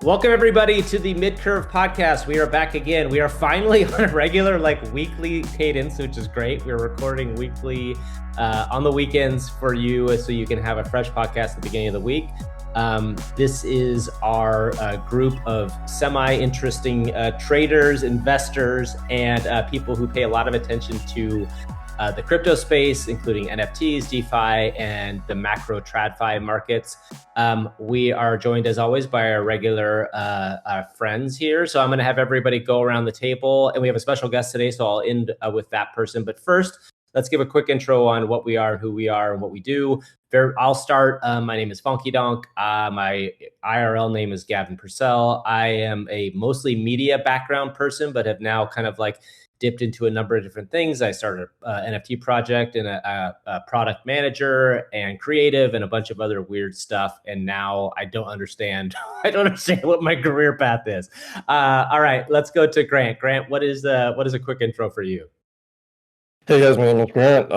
Welcome everybody to the Mid-Curve podcast. We are back again. We are finally on a regular weekly cadence, which is great. We're recording weekly on the weekends for you so you can have a fresh podcast at the beginning of the week. This is our group of semi-interesting traders, investors, and people who pay a lot of attention to the crypto space, including NFTs, DeFi, and the macro TradFi markets. We are joined, as always, by our regular friends here. So I'm going to have everybody go around the table, and we have a special guest today, so I'll end with that person. But first, let's give a quick intro on what we are, who we are, and what we do. I'll start. My name is Funky Donk. My IRL name is Gavin Purcell. I am a mostly media background person, but have now kind of dipped into a number of different things. I started an NFT project and a product manager and creative and a bunch of other weird stuff. And now I don't understand. I don't understand what my career path is. All right, let's go to Grant. Grant, what is a quick intro for you? Hey guys, my name is Grant.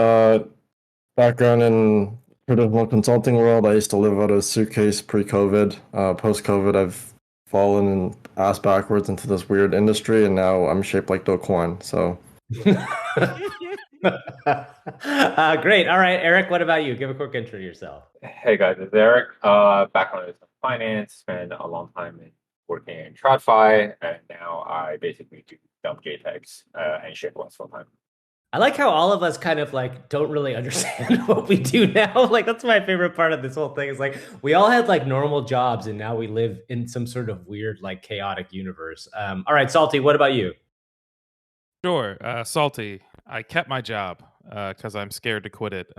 Background in traditional consulting world. I used to live out of a suitcase pre-COVID. Post-COVID, I've fallen and ass backwards into this weird industry, and now I'm shaped like Do Kwon. So great. All right, Eric, what about you? Give a quick intro to yourself. Hey guys, it's Eric. Background is in finance, spent a long time working in TradFi, and now I basically do dump JPEGs and Shirtless full time. I like how all of us kind of don't really understand what we do now. That's my favorite part of this whole thing is we all had normal jobs, and now we live in some sort of weird chaotic universe. All right, Salty, what about you? Sure, Salty. I kept my job because I'm scared to quit it.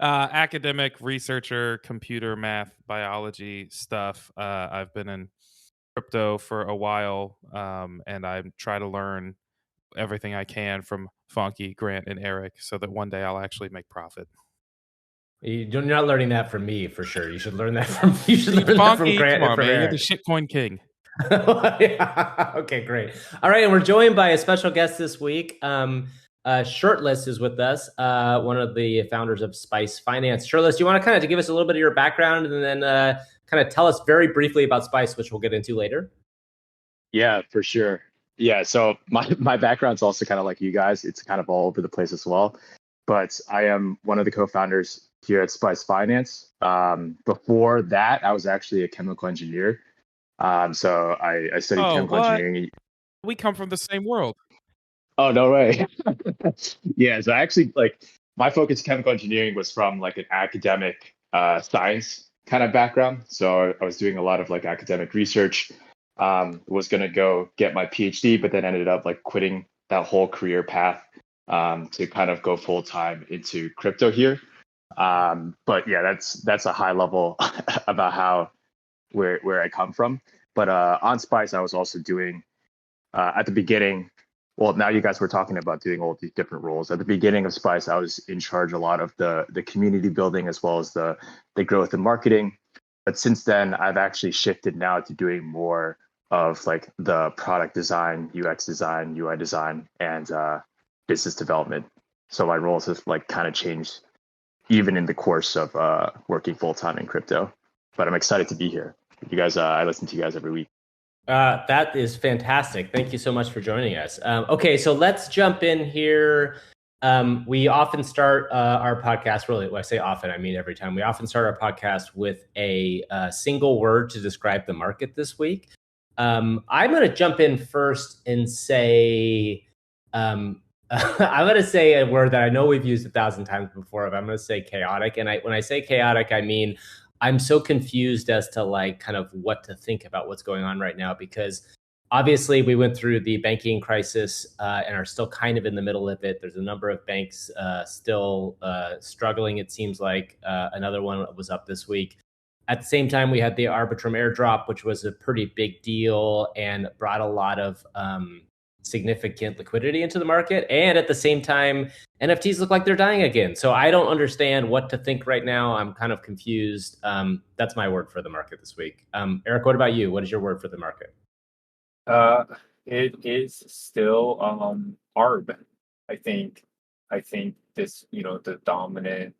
Academic researcher, computer math, biology stuff. I've been in crypto for a while, and I try to learn everything I can from Funky, Grant, and Eric so that one day I'll actually make profit. You're not learning that from me, for sure. You should learn that from Funky, Grant. Come on, man. You're the shitcoin king. Yeah. Okay, great. All right, and we're joined by a special guest this week. Shirtless is with us, one of the founders of Spice Finance. Shirtless, do you want to kind of give us a little bit of your background and then kind of tell us very briefly about Spice, which we'll get into later? Yeah, for sure. Yeah, so my background's also kind of like you guys. It's kind of all over the place as well. But I am one of the co-founders here at Spice Finance. Before that, I was actually a chemical engineer. So I studied chemical engineering. We come from the same world. Oh, no way. Yeah, so actually, my focus in chemical engineering was from an academic science kind of background. So I was doing a lot of academic research. Was going to go get my PhD, but then ended up quitting that whole career path to kind of go full time into crypto here. But yeah, that's a high level about where I come from. But on Spice, I was also doing at the beginning. Well, now you guys were talking about doing all these different roles. At the beginning of Spice, I was in charge a lot of the community building as well as the growth and marketing. But since then, I've actually shifted now to doing more of the product design, UX design, UI design, and business development. So my roles have kind of changed even in the course of working full time in crypto. But I'm excited to be here. You guys, I listen to you guys every week. That is fantastic. Thank you so much for joining us. Okay, so let's jump in here. We often start our podcast, really, when I say often, I mean every time. We often start our podcast with a single word to describe the market this week. I'm going to jump in first and say, I'm going to say a word that I know we've used 1,000 times before, but I'm going to say chaotic. And when I say chaotic, I mean, I'm so confused as to kind of what to think about what's going on right now, because obviously we went through the banking crisis and are still kind of in the middle of it. There's a number of banks still struggling. It seems like another one was up this week. At the same time, we had the Arbitrum airdrop, which was a pretty big deal and brought a lot of significant liquidity into the market. And at the same time, NFTs look like they're dying again. So I don't understand what to think right now. I'm kind of confused. That's my word for the market this week. Eric, what about you? What is your word for the market? It is still ARB. I think this, the dominant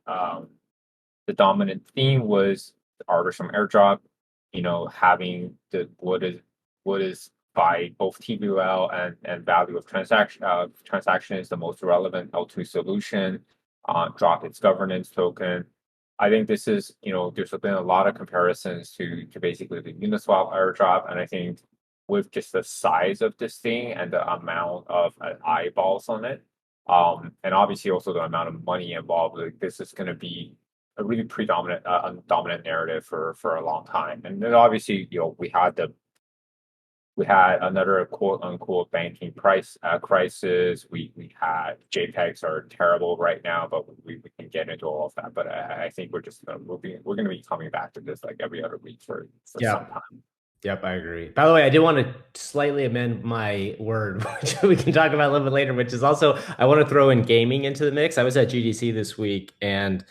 theme was the Arbitrum airdrop. having what is by both TVL and value of transaction is the most relevant L2 solution, drop its governance token. I think this is, there's been a lot of comparisons to basically the Uniswap airdrop, and I think with just the size of this thing and the amount of eyeballs on it, and obviously also the amount of money involved, like, this is going to be a really predominant, dominant narrative for a long time. And then obviously, we had another quote unquote banking crisis. We had JPEGs are terrible right now, but we can get into all of that. But I think we're going to be coming back to this like every other week for some time. Yep, I agree. By the way, I did want to slightly amend my word, which we can talk about a little bit later, which is also, I want to throw in gaming into the mix. I was at GDC this week, and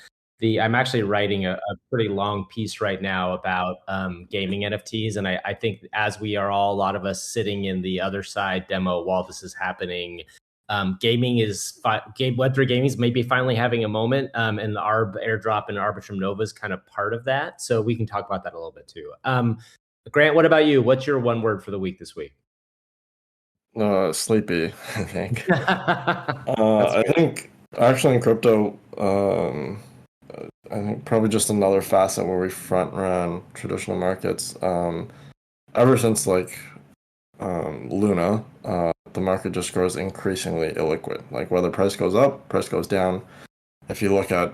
I'm actually writing a pretty long piece right now about gaming NFTs. And I think as we are all, a lot of us sitting in the other side demo while this is happening, gaming is Web3 gaming is maybe finally having a moment, and the ARB airdrop and Arbitrum Nova is kind of part of that. So we can talk about that a little bit too. Grant, what about you? What's your one word for the week this week? Sleepy, I think. I think actually in crypto, I think probably just another facet where we front run traditional markets. Ever since Luna, the market just grows increasingly illiquid. Like whether price goes up, price goes down. If you look at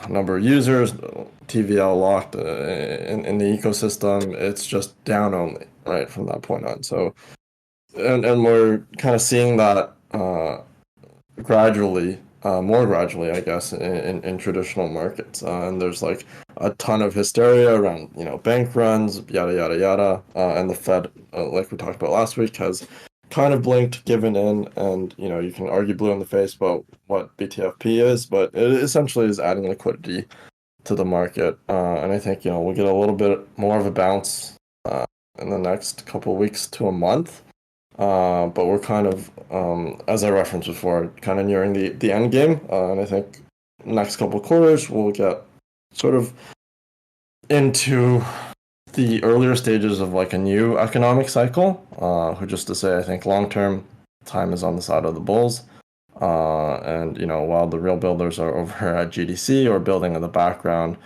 number of users, TVL locked in the ecosystem, it's just down only right from that point on. So, and we're kind of seeing that gradually, more gradually, I guess, in traditional markets. And there's like a ton of hysteria around bank runs, yada yada yada, and the Fed, like we talked about last week, has kind of blinked, given in, and you can argue blue in the face about what BTFP is, but it essentially is adding liquidity to the market, and I think we'll get a little bit more of a bounce in the next couple of weeks to a month, but we're kind of, as I referenced before, kind of nearing the end game, and I think next couple of quarters we'll get sort of into the earlier stages of like a new economic cycle, just to say, I think long-term time is on the side of the bulls. And while the real builders are over at GDC or building in the background,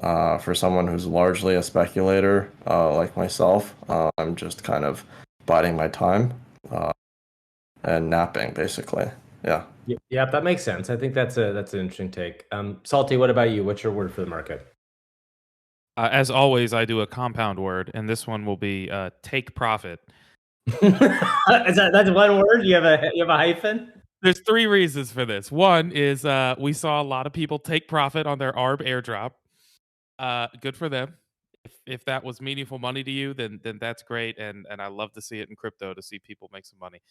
for someone who's largely a speculator, like myself, I'm just kind of biding my time, and napping basically. Yeah. Yeah, that makes sense. I think that's an interesting take. Salty, what about you? What's your word for the market? As always, I do a compound word, and this one will be take profit. That's one word? You have a hyphen? There's three reasons for this. One is we saw a lot of people take profit on their ARB airdrop. Good for them. If that was meaningful money to you, then that's great, and I love to see it in crypto, to see people make some money.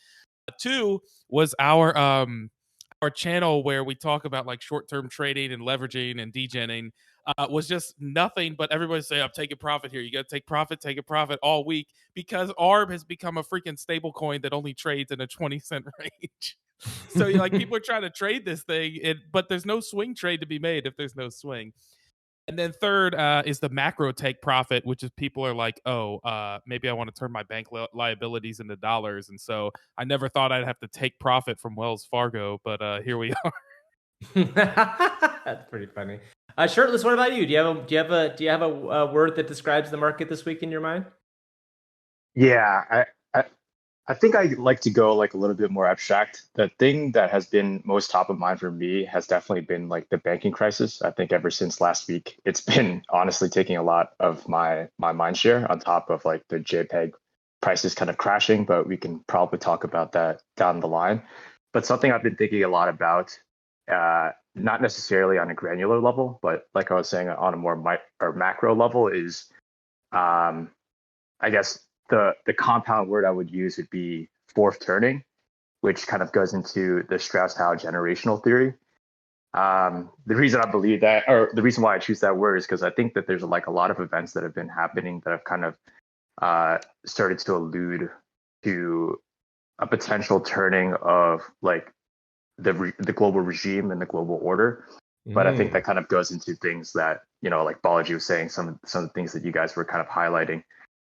Two was our channel where we talk about like short-term trading and leveraging and degenning, was just nothing but everybody say, I'm taking profit here. You got to take a profit all week, because ARB has become a freaking stable coin that only trades in a 20-cent range. So people are trying to trade this thing, but there's no swing trade to be made if there's no swing. And then third is the macro take profit, which is people are like, maybe I want to turn my bank liabilities into dollars. And so I never thought I'd have to take profit from Wells Fargo, but here we are. That's pretty funny. Shirtless, what about you? Do you have a word that describes the market this week in your mind? Yeah, I think I like to go like a little bit more abstract. The thing that has been most top of mind for me has definitely been like the banking crisis. I think ever since last week, it's been honestly taking a lot of my mind share, on top of like the JPEG prices kind of crashing, but we can probably talk about that down the line. But something I've been thinking a lot about, not necessarily on a granular level, but like I was saying, on a more macro level, is I guess the compound word I would use would be fourth turning, which kind of goes into the Strauss-Howe generational theory. The reason I believe that, or the reason why I choose that word, is because I think that there's like a lot of events that have been happening that have kind of started to allude to a potential turning of like the global regime and the global order. But I think that kind of goes into things that, like Balaji was saying, some of the things that you guys were kind of highlighting.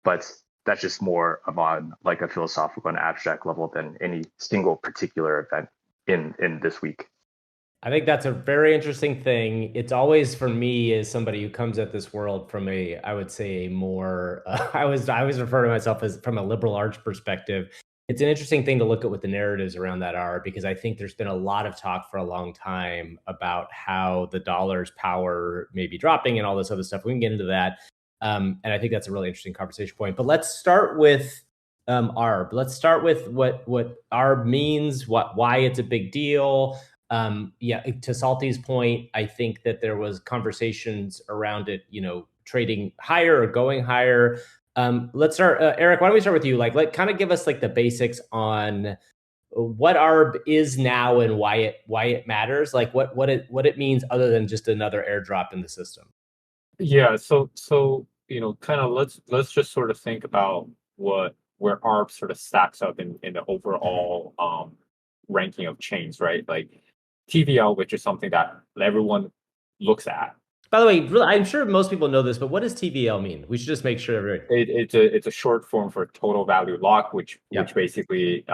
But that's just more of on like a philosophical and abstract level than any single particular event in this week. I think that's a very interesting thing. It's always, for me, as somebody who comes at this world from I would say a more, I always refer to myself as from a liberal arts perspective. It's an interesting thing to look at what the narratives around that are, because I think there's been a lot of talk for a long time about how the dollar's power may be dropping and all this other stuff. We can get into that. And I think that's a really interesting conversation point. But let's start with ARB. Let's start with what ARB means, why it's a big deal. To Salty's point, I think that there was conversations around it, trading higher or going higher. Let's start, Eric. Why don't we start with you? Kind of give us the basics on what ARB is now and why it matters. What it means other than just another airdrop in the system. Yeah. So kind of let's just sort of think about where ARB sort of stacks up in the overall ranking of chains, right? Like TVL, which is something that everyone looks at. By the way, I'm sure most people know this, but what does TVL mean? We should just make sure. It's a short form for total value lock, which basically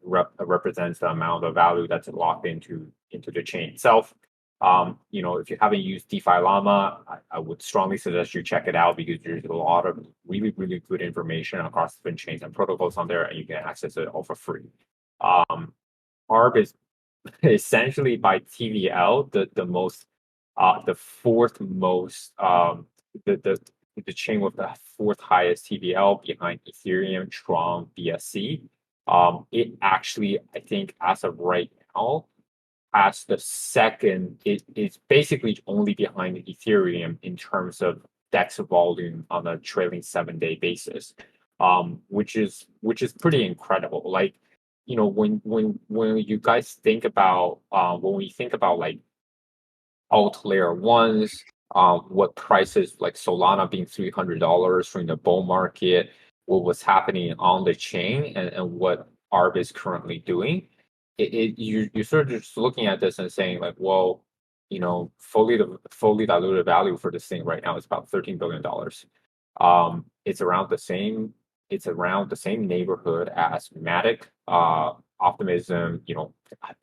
represents the amount of value that's locked into the chain itself. If you haven't used DeFi Llama, I would strongly suggest you check it out, because there's a lot of really, really good information across different chains and protocols on there, and you can access it all for free. ARB is essentially, by TVL, the fourth most, the chain with the fourth highest TVL behind Ethereum, Tron, BSC. It actually, I think, as of right now, as the second, it's basically only behind Ethereum in terms of DEX volume on a trailing 7-day basis, which is pretty incredible. When you guys think about when we think about alt layer ones, what prices like Solana being $300 from the bull market, what was happening on the chain, and what ARB is currently doing, you're sort of just looking at this and saying well, fully diluted value for this thing right now is about $13 billion. It's around the same neighborhood as Matic, Optimism,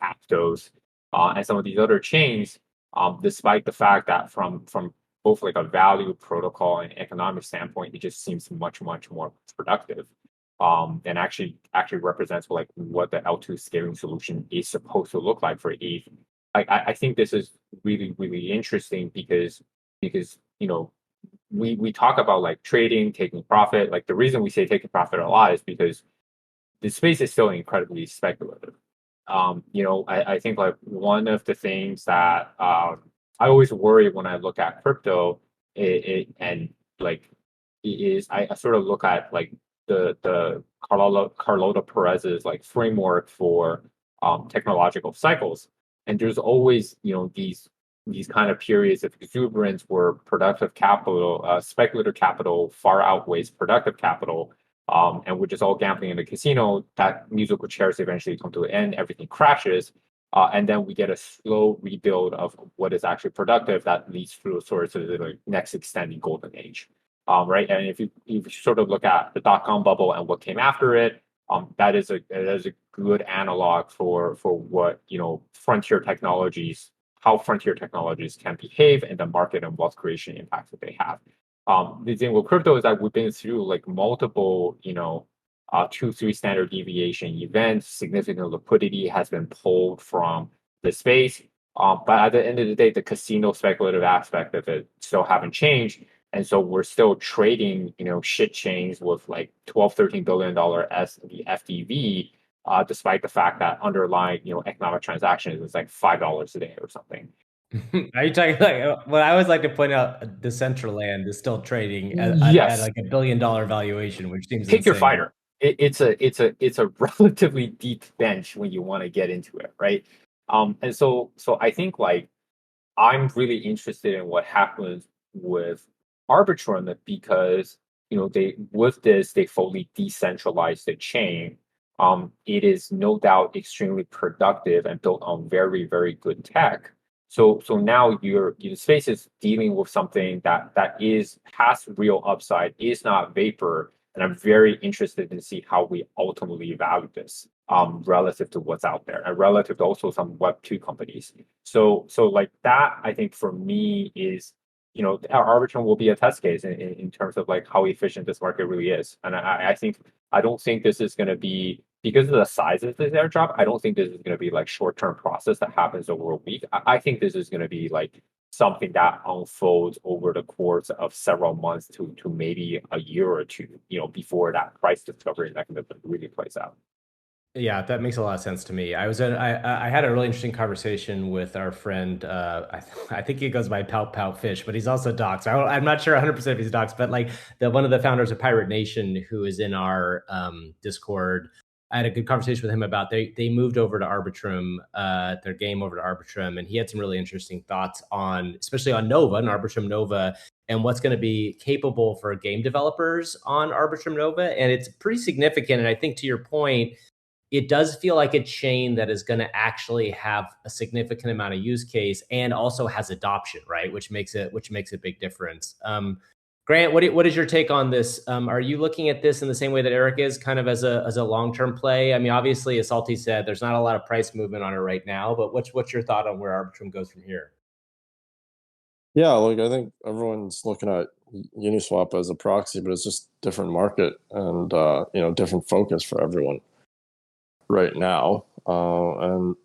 Aptos, and some of these other chains. Despite the fact that from both a value, protocol, and economic standpoint, it just seems much more productive, and actually represents what the L2 scaling solution is supposed to look like for ETH. I think this is really, really interesting because we talk about trading, taking profit. The reason we say taking profit a lot is because the space is still incredibly speculative. I think one of the things that I always worry when I look at crypto, I sort of look at the Carlota Perez's framework for technological cycles, and there's always these kind of periods of exuberance where productive capital, speculative capital, far outweighs productive capital. And we're just all gambling in the casino. That musical chairs eventually come to an end, everything crashes, and then we get a slow rebuild of what is actually productive that leads through sort of the next extending golden age, right? And if you sort of look at the dot-com bubble and what came after it, that is a good analog for what how frontier technologies can behave, and the market and wealth creation impacts that they have. The thing with crypto is that we've been through multiple, 2-3 standard deviation events. Significant liquidity has been pulled from the space. But at the end of the day, the casino speculative aspect of it still haven't changed. And so we're still trading, shit chains with $12-13 billion FDV, despite the fact that underlying, economic transactions is $5 a day or something. Are you talking what I always like to point out? Decentraland is still trading at $1 billion valuation, which seems pick insane. Your fighter. It's a relatively deep bench when you want to get into it, right? And so I think I'm really interested in what happens with Arbitrum, because they fully decentralized the chain. It is no doubt extremely productive and built on very, very good tech. So now your space is dealing with something that has real upside, is not vapor, and I'm very interested to see how we ultimately value this relative to what's out there and relative to also some Web2 companies. So like that, I think for me is, our Arbitrum will be a test case in terms of like how efficient this market really is. And I don't think this is going to be, because of the size of this airdrop, I don't think this is going to be like short-term process that happens over a week. I think this is going to be like something that unfolds over the course of several months to maybe a year or two, before that price discovery mechanism really plays out. Yeah, that makes a lot of sense to me. I had a really interesting conversation with our friend. I think he goes by Pout Pout Fish, but he's also Docs. I'm not sure 100% if he's Docs, but like one of the founders of Pirate Nation, who is in our Discord. I had a good conversation with him about they moved over to Arbitrum, their game over to Arbitrum, and he had some really interesting thoughts on, especially on Nova and Arbitrum Nova, and what's going to be capable for game developers on Arbitrum Nova. And it's pretty significant. And I think to your point, it does feel like a chain that is going to actually have a significant amount of use case and also has adoption, right? Which makes a big difference. Grant, what is your take on this? Are you looking at this in the same way that Eric is, kind of as a long-term play? I mean, obviously, as Salty said, there's not a lot of price movement on it right now, but what's your thought on where Arbitrum goes from here? Yeah, like I think everyone's looking at Uniswap as a proxy, but it's just different market and different focus for everyone right now. And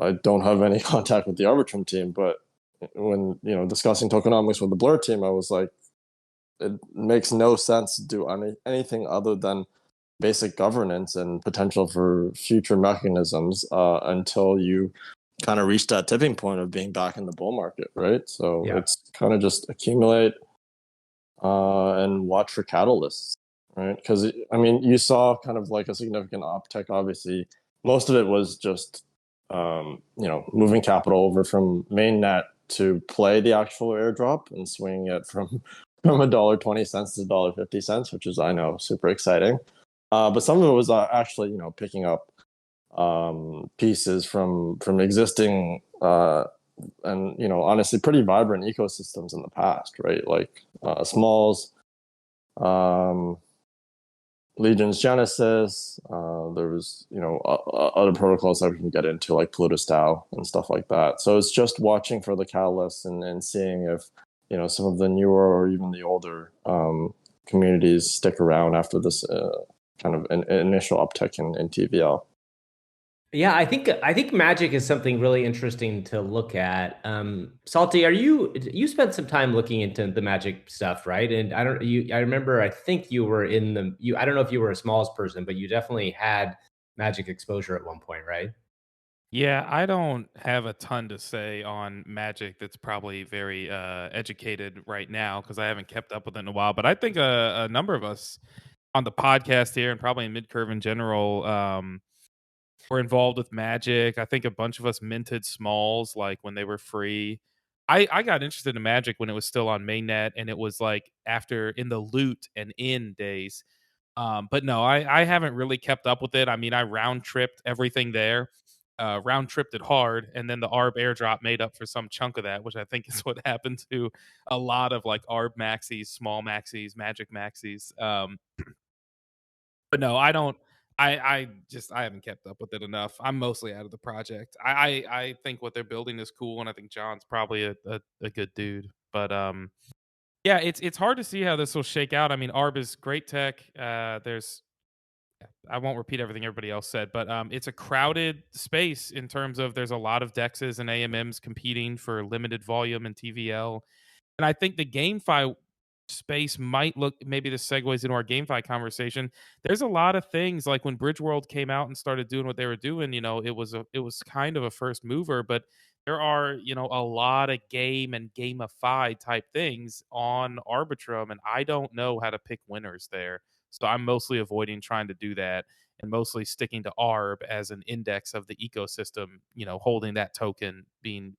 I don't have any contact with the Arbitrum team, but when discussing tokenomics with the Blur team, I was like, it makes no sense to do anything other than basic governance and potential for future mechanisms until you kind of reach that tipping point of being back in the bull market, right? So It's kind of just accumulate and watch for catalysts, right? Because I mean, you saw kind of like a significant uptick. Obviously, most of it was just moving capital over from mainnet to play the actual airdrop and swinging it from $1.20 to $1.50, which is, I know, super exciting. But some of it was actually picking up pieces from existing and honestly pretty vibrant ecosystems in the past, right? Like Smalls, Legion's Genesis. There was other protocols that we can get into, like Plutus DAO and stuff like that. So it's just watching for the catalysts and seeing if some of the newer or even the older communities stick around after this kind of an initial uptick in TVL. Yeah, I think magic is something really interesting to look at. Salty, you spent some time looking into the magic stuff, right? And I remember, I think you were I don't know if you were a Smalls person, but you definitely had magic exposure at one point, right? Yeah, I don't have a ton to say on Magic that's probably very educated right now because I haven't kept up with it in a while. But I think a number of us on the podcast here and probably in Midcurve in general were involved with Magic. I think a bunch of us minted Smalls like when they were free. I got interested in Magic when it was still on mainnet, and it was like after in the loot and in days. But no, I haven't really kept up with it. I mean, I round tripped everything there. Round tripped it hard, and then the ARB airdrop made up for some chunk of that, which I think is what happened to a lot of like ARB maxis, small maxis, magic maxis. But no, I don't. I haven't kept up with it enough. I'm mostly out of the project. I think what they're building is cool, and I think John's probably a good dude. But yeah, it's hard to see how this will shake out. I mean, ARB is great tech. I won't repeat everything everybody else said, but it's a crowded space in terms of there's a lot of DEXs and AMMs competing for limited volume and TVL. And I think the GameFi space might look, maybe this segues into our GameFi conversation. There's a lot of things like when Bridge World came out and started doing what they were doing, it was kind of a first mover, but there are, a lot of game and gamify type things on Arbitrum, and I don't know how to pick winners there. So I'm mostly avoiding trying to do that and mostly sticking to ARB as an index of the ecosystem, holding that token being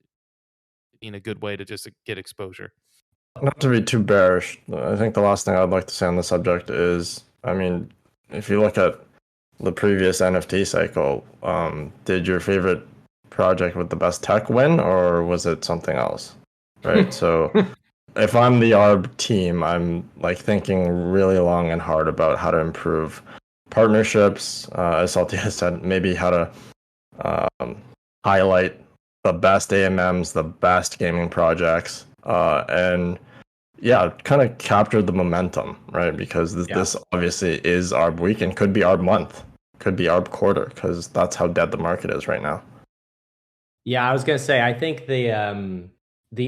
a good way to just get exposure. Not to be too bearish, I think the last thing I'd like to say on the subject is, I mean, if you look at the previous NFT cycle, did your favorite project with the best tech win, or was it something else? Right. So if I'm the ARB team, I'm like thinking really long and hard about how to improve partnerships. As Salty has said, maybe how to highlight the best AMMs, the best gaming projects, and yeah, kind of capture the momentum, right? Because this obviously is ARB week and could be ARB month, could be ARB quarter, because that's how dead the market is right now. Yeah, I was gonna say, I think the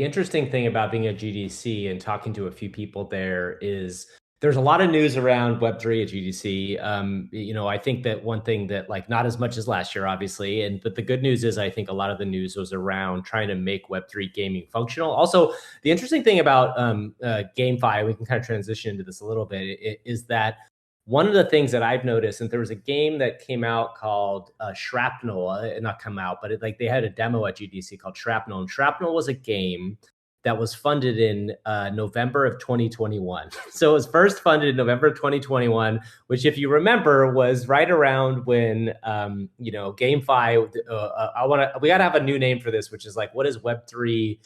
interesting thing about being at GDC and talking to a few people there is there's a lot of news around Web3 at GDC. I think that one thing that, like, not as much as last year, obviously, but the good news is I think a lot of the news was around trying to make Web3 gaming functional. Also, the interesting thing about GameFi, we can kind of transition into this a little bit, is that one of the things that I've noticed, and there was a game that came out called Shrapnel, not come out, but they had a demo at GDC called Shrapnel. And Shrapnel was a game that was funded in November of 2021. So it was first funded in November of 2021, which, if you remember, was right around when, GameFi, we got to have a new name for this, which is like, what is Web3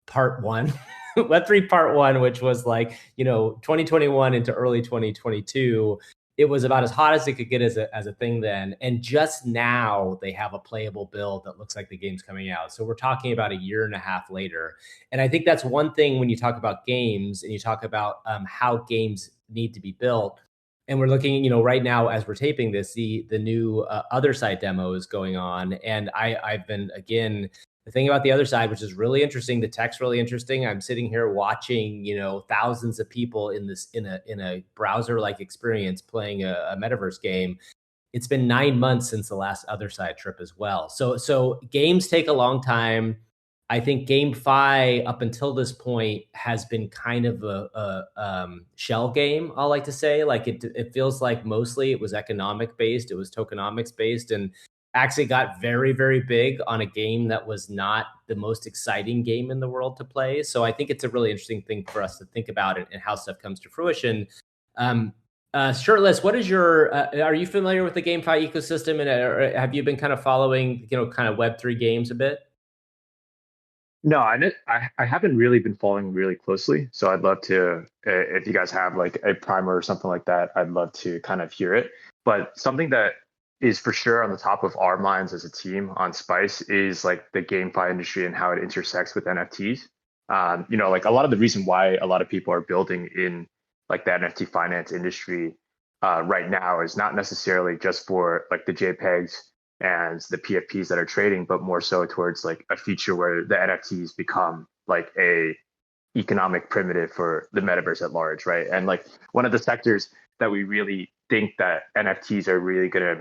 Part 1? Web3 Part 1, which was 2021 into early 2022. It was about as hot as it could get as a thing then. And just now they have a playable build that looks like the game's coming out. So we're talking about a year and a half later. And I think that's one thing when you talk about games and you talk about how games need to be built. And we're looking, right now as we're taping this, the new Other Side demo is going on. And I've been, again, the thing about the Other Side, which is really interesting, the tech's really interesting. I'm sitting here watching, thousands of people in a browser-like experience playing a metaverse game. It's been 9 months since the last Other Side trip as well. So games take a long time. I think GameFi up until this point has been kind of a shell game, I like to say. Like it feels like mostly it was economic based, it was tokenomics based, and actually got very, very big on a game that was not the most exciting game in the world to play. So I think it's a really interesting thing for us to think about and how stuff comes to fruition. Shirtless, what is are you familiar with the GameFi ecosystem, and have you been kind of following, kind of Web3 games a bit? No, I haven't really been following really closely. So I'd love to, if you guys have like a primer or something like that, I'd love to kind of hear it. But something that is for sure on the top of our minds as a team on Spice is like the GameFi industry and how it intersects with NFTs. Like a lot of the reason why a lot of people are building in like the NFT finance industry right now is not necessarily just for like the JPEGs and the PFPs that are trading, but more so towards like a feature where the NFTs become like a economic primitive for the metaverse at large, right? And like one of the sectors that we really think that NFTs are really going to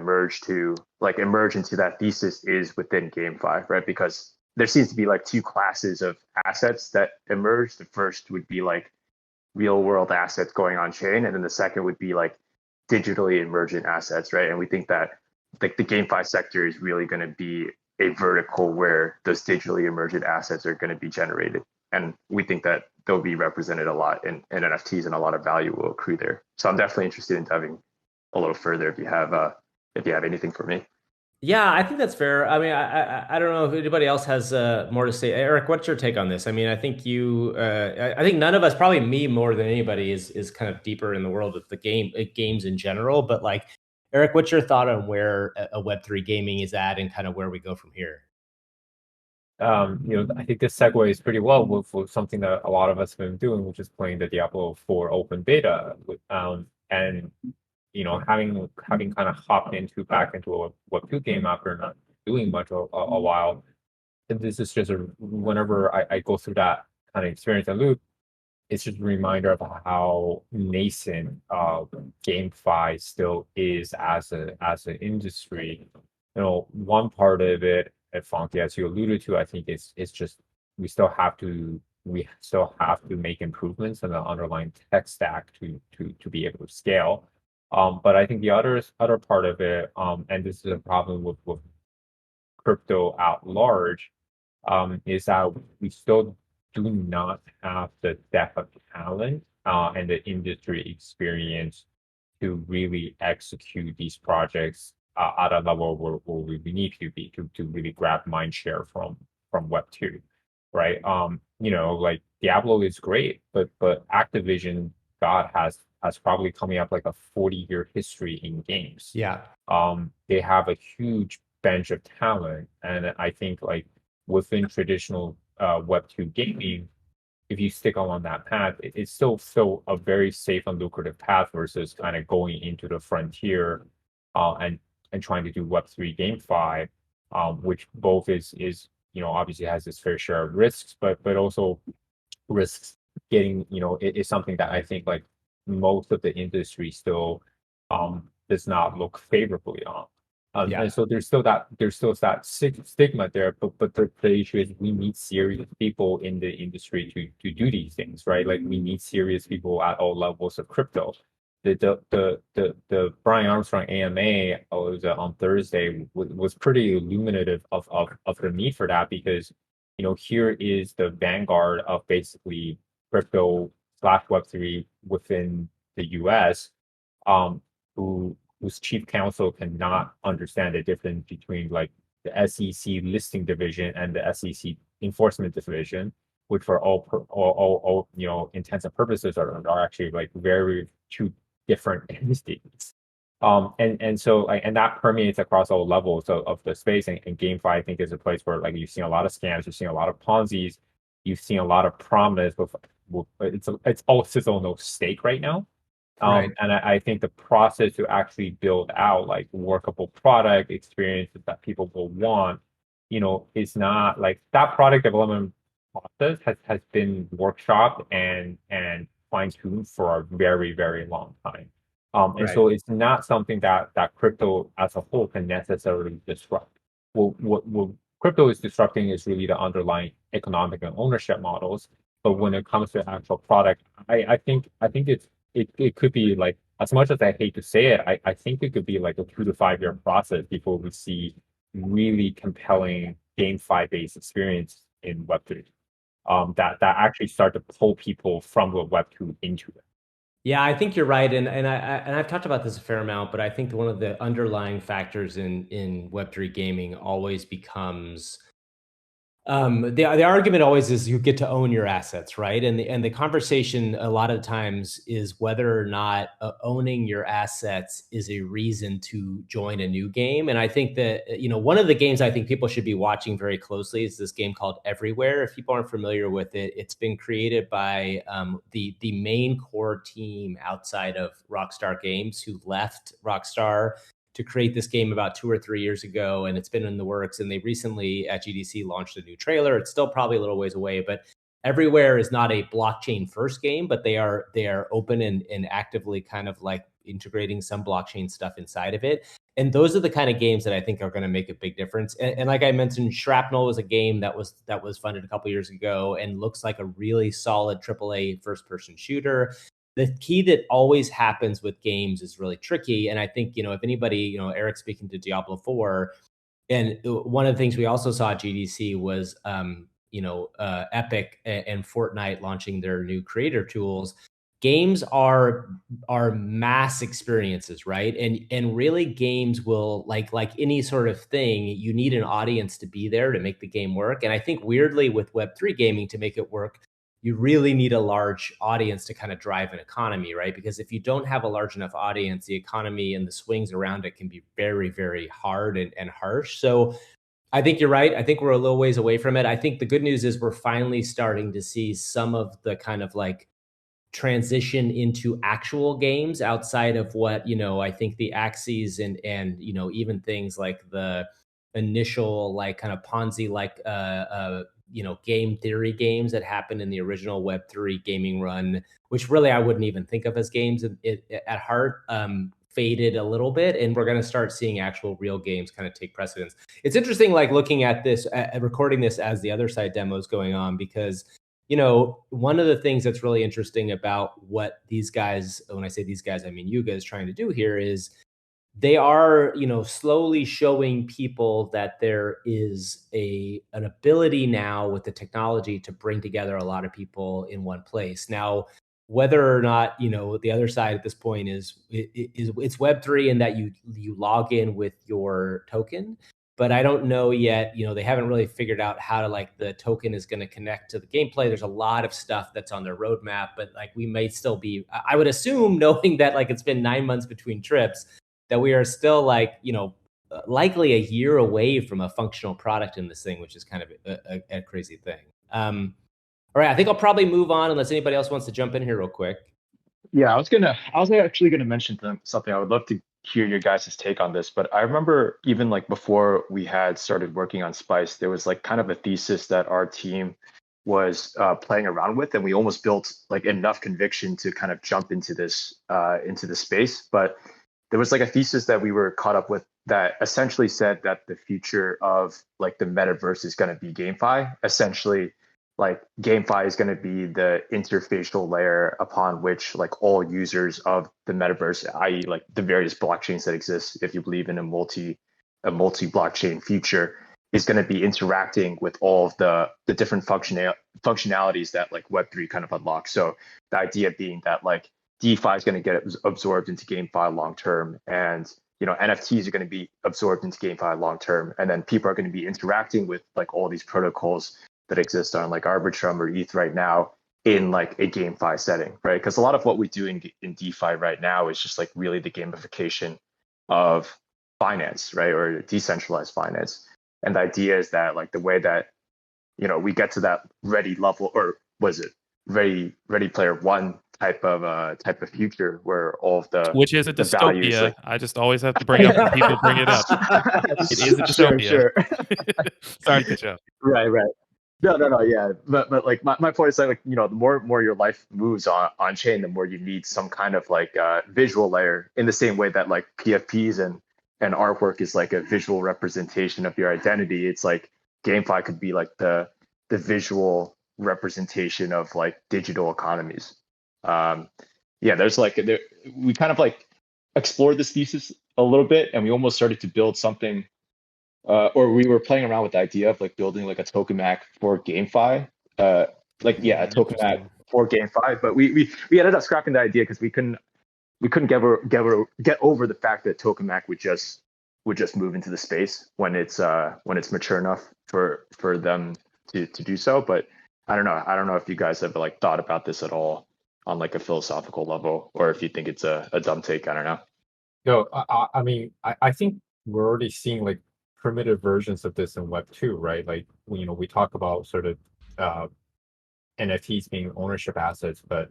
emerge into that thesis is within GameFi, right? Because there seems to be like two classes of assets that emerge. The first would be like real world assets going on chain, and then the second would be like digitally emergent assets, right? And we think that like the GameFi sector is really going to be a vertical where those digitally emergent assets are going to be generated. And we think that they'll be represented a lot in NFTs, and a lot of value will accrue there. So I'm definitely interested in diving a little further if you have anything for me. Yeah, I think that's fair. I mean, I don't know if anybody else has more to say. Eric, what's your take on this? I mean, I think I think none of us, probably me more than anybody, is kind of deeper in the world of the games in general. But like, Eric, what's your thought on where a Web3 gaming is at and kind of where we go from here? I think this segues pretty well with something that a lot of us have been doing, which is playing the Diablo 4 open beta. And having kind of hopped back into a Web2 game after not doing much a while. And this is just whenever I go through that kind of experience and loop, it's just a reminder of how nascent GameFi still is as an industry. One part of it, Funky, as you alluded to, I think it's just we still have to make improvements in the underlying tech stack to be able to scale. But I think the other part of it, and this is a problem with crypto at large, is that we still do not have the depth of talent and the industry experience to really execute these projects at a level where we need to be to really grab mind share from Web2, right? Like Diablo is great, but Activision, God, has probably coming up like a 40-year history in games. Yeah. They have a huge bench of talent, and I think like within traditional Web2 gaming, if you stick on that path, it's still a very safe and lucrative path versus kind of going into the frontier, and trying to do Web3 GameFi, which both is obviously has its fair share of risks, but also risks getting it is something that I think like most of the industry still does not look favorably on. Yeah. And so there's still that stigma there, but the issue is we need serious people in the industry to do these things, right? Like we need serious people at all levels of crypto. The Brian Armstrong AMA was on Thursday was pretty illuminative of the need for that, because here is the vanguard of basically crypto slash Web3 within the US, whose chief counsel cannot understand the difference between like the SEC listing division and the SEC enforcement division, which for all intents and purposes are actually like very two different entities. And so like, and that permeates across all levels of the space, and GameFi I think is a place where like you've seen a lot of scams, you've seen a lot of Ponzi's, you've seen a lot of promise with it's all sizzle no steak right now. Right. And I think the process to actually build out like workable product experiences that people will want, is not like that product development process has been workshopped and fine-tuned for a very, very long time. And Right. so it's not something that crypto as a whole can necessarily disrupt. What crypto is disrupting is really the underlying economic and ownership models. But when it comes to actual product, I think it could be like, as much as I hate to say it, I think it could be like a 2 to 5 year process before we see really compelling GameFi based experience in Web3, that actually start to pull people from the Web2 into it. Yeah, I think you're right, and I've talked about this a fair amount, but I think one of the underlying factors in Web3 gaming always becomes the argument always is you get to own your assets, right? And the conversation a lot of times is whether or not owning your assets is a reason to join a new game. And I think that one of the games I think people should be watching very closely is this game called Everywhere. If people aren't familiar with it, it's been created by the main core team outside of Rockstar Games, who left Rockstar to create this game about 2 or 3 years ago, and it's been in the works. And they recently at GDC launched a new trailer. It's still probably a little ways away, but Everywhere is not a blockchain first game, but they are open and actively kind of like integrating some blockchain stuff inside of it. And those are the kind of games that I think are going to make a big difference. And like I mentioned, Shrapnel was a game that was funded a couple years ago and looks like a really solid AAA first person shooter. The key that always happens with games is really tricky. And I think, if anybody, Eric speaking to Diablo 4, and one of the things we also saw at GDC was, Epic and Fortnite launching their new creator tools. Games are mass experiences, right? And really games will, like any sort of thing, you need an audience to be there to make the game work. And I think weirdly with Web3 gaming, to make it work, you really need a large audience to kind of drive an economy, right? Because if you don't have a large enough audience, the economy and the swings around it can be very, very hard and harsh. So I think you're right. I think we're a little ways away from it. I think the good news is we're finally starting to see some of the kind of like transition into actual games outside of what, I think the Axes and even things like the initial like kind of Ponzi like game theory games that happened in the original Web3 gaming run, which really I wouldn't even think of as games at heart, faded a little bit, and we're going to start seeing actual real games kind of take precedence. It's interesting, like looking at this, recording this as the other side demo is going on, because one of the things that's really interesting about what these guys, when I say these guys, I mean you guys, trying to do here is they are, slowly showing people that there is an ability now with the technology to bring together a lot of people in one place. Now, whether or not, the other side at this point is it's Web3 and that you log in with your token. But I don't know yet, they haven't really figured out how to, like, the token is going to connect to the gameplay. There's a lot of stuff that's on their roadmap, but like we may still be, I would assume, knowing that like it's been 9 months between trips, that we are still like, likely a year away from a functional product in this thing, which is kind of a crazy thing. All right, I think I'll probably move on unless anybody else wants to jump in here real quick. Yeah, I was actually gonna mention something. I would love to hear your guys' take on this, but I remember even like before we had started working on Spice, there was like kind of a thesis that our team was playing around with, and we almost built like enough conviction to kind of jump into this space. But there was like a thesis that we were caught up with that essentially said that the future of like the metaverse is going to be GameFi. Essentially, like GameFi is going to be the interfacial layer upon which like all users of the metaverse, i.e. like the various blockchains that exist, if you believe in a multi blockchain future, is going to be interacting with all of the different functionalities that like Web3 kind of unlocks. So the idea being that like DeFi is going to get absorbed into GameFi long term, and NFTs are going to be absorbed into GameFi long term, and then people are going to be interacting with like all these protocols that exist on like Arbitrum or ETH right now in like a GameFi setting, right? Because a lot of what we do in DeFi right now is just like really the gamification of finance, right? Or decentralized finance. And the idea is that like the way that, we get to that ready level, or was it ready player one type of future where all of the which is a the dystopia. values, like... I just always have to bring up when people bring it up. It is a dystopia. Sure. Sorry to cut you off. Right. No, yeah. But like my point is that like, the more your life moves on chain, the more you need some kind of like visual layer, in the same way that like PFPs and artwork is like a visual representation of your identity. It's like GameFi could be like the visual representation of like digital economies. There's like we kind of like explored this thesis a little bit, and we almost started to build something, or we were playing around with the idea of like building like a tokamak for GameFi, a tokamak for GameFi. But we ended up scrapping the idea because we couldn't get over the fact that tokamak would just move into the space when it's mature enough for them to do so. But I don't know if you guys have like thought about this at all on like a philosophical level, or if you think it's a dumb take. I don't know. No, I mean, I think we're already seeing like primitive versions of this in Web 2, right? Like, we talk about sort of NFTs being ownership assets, but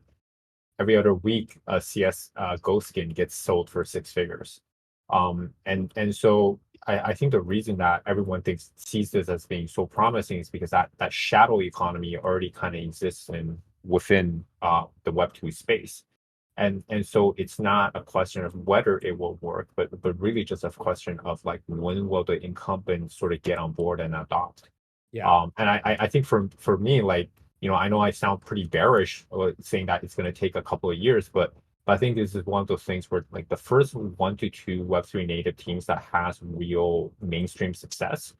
every other week a CS Ghost skin gets sold for 6 figures. And so I think the reason that everyone sees this as being so promising is because that shadow economy already kind of exists within the Web 2 space. And so it's not a question of whether it will work, but really just a question of like, when will the incumbents sort of get on board and adopt? Yeah. And I think for me, like, I know I sound pretty bearish saying that it's going to take a couple of years, but I think this is one of those things where like the first 1 to 2 Web3 native teams that has real mainstream success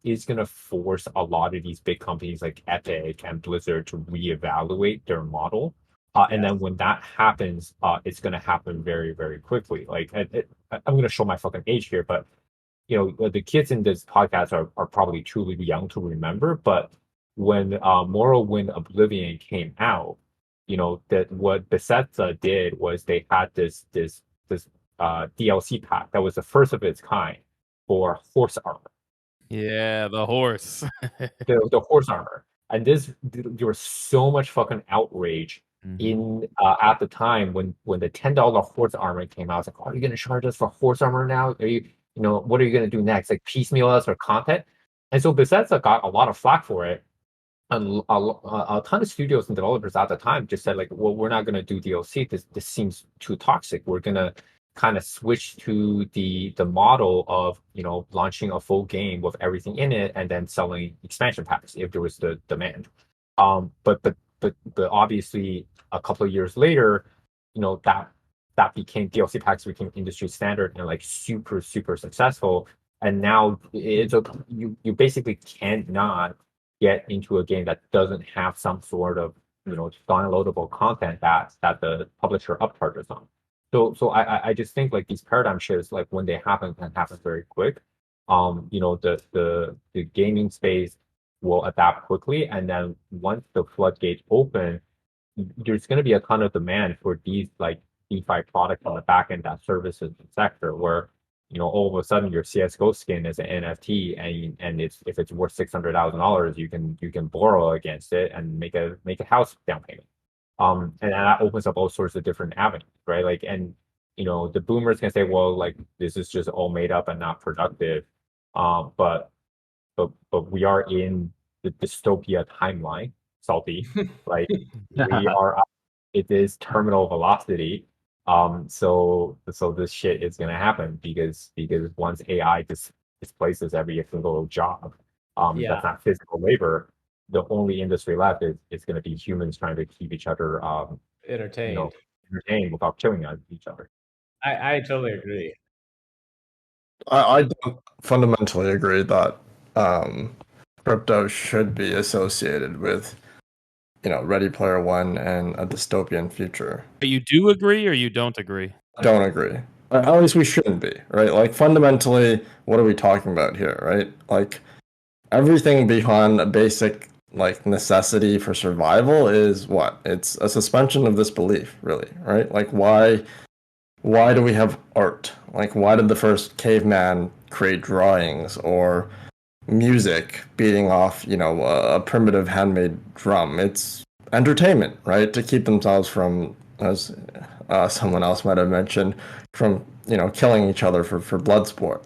is going to force a lot of these big companies like Epic and Blizzard to reevaluate their model. And then when that happens, it's going to happen very, very quickly. Like I'm going to show my fucking age here, but the kids in this podcast are probably truly young to remember. But when Morrowind Oblivion came out, that what Bethesda did was they had this DLC pack that was the first of its kind for horse armor. Yeah, the horse. the horse armor, and there was so much fucking outrage. In at the time when the $10 horse armor came out. It's like, are you going to charge us for horse armor now? Are you, what are you going to do next? Like piecemeal us or content? And so Bethesda got a lot of flack for it, and a ton of studios and developers at the time just said like, well, we're not going to do DLC. This seems too toxic. We're going to kind of switch to the model of launching a full game with everything in it and then selling expansion packs if there was the demand. But obviously, a couple of years later, that became DLC packs became industry standard and like super successful. And now you basically cannot get into a game that doesn't have some sort of downloadable content that the publisher upcharges on. So I just think like these paradigm shifts, like when they happen, can happen very quick. The gaming space will adapt quickly, and then once the floodgates open, there's going to be a ton of demand for these like DeFi products on the back end that services the sector where all of a sudden your CS:GO skin is an NFT and if it's worth $600,000 you can borrow against it and make a house down payment. And that opens up all sorts of different avenues, right? Like, and the boomers can say, well, like this is just all made up and not productive. But we are in the dystopia timeline, Salty. Like we are, it is terminal velocity. So this shit is gonna happen because once AI displaces every single job, that's not physical labor, the only industry left is gonna be humans trying to keep each other entertained without killing each other. I totally agree. I don't fundamentally agree that crypto should be associated with Ready Player One and a dystopian future. But you do agree or you don't agree? I don't agree. At least we shouldn't be, right? Like fundamentally, what are we talking about here, right? Like everything beyond a basic like necessity for survival is what? It's a suspension of disbelief, really, right? Like why do we have art? Like why did the first caveman create drawings or music beating off, a primitive handmade drum? It's entertainment, right? To keep themselves from, as someone else might have mentioned, from killing each other for blood sport,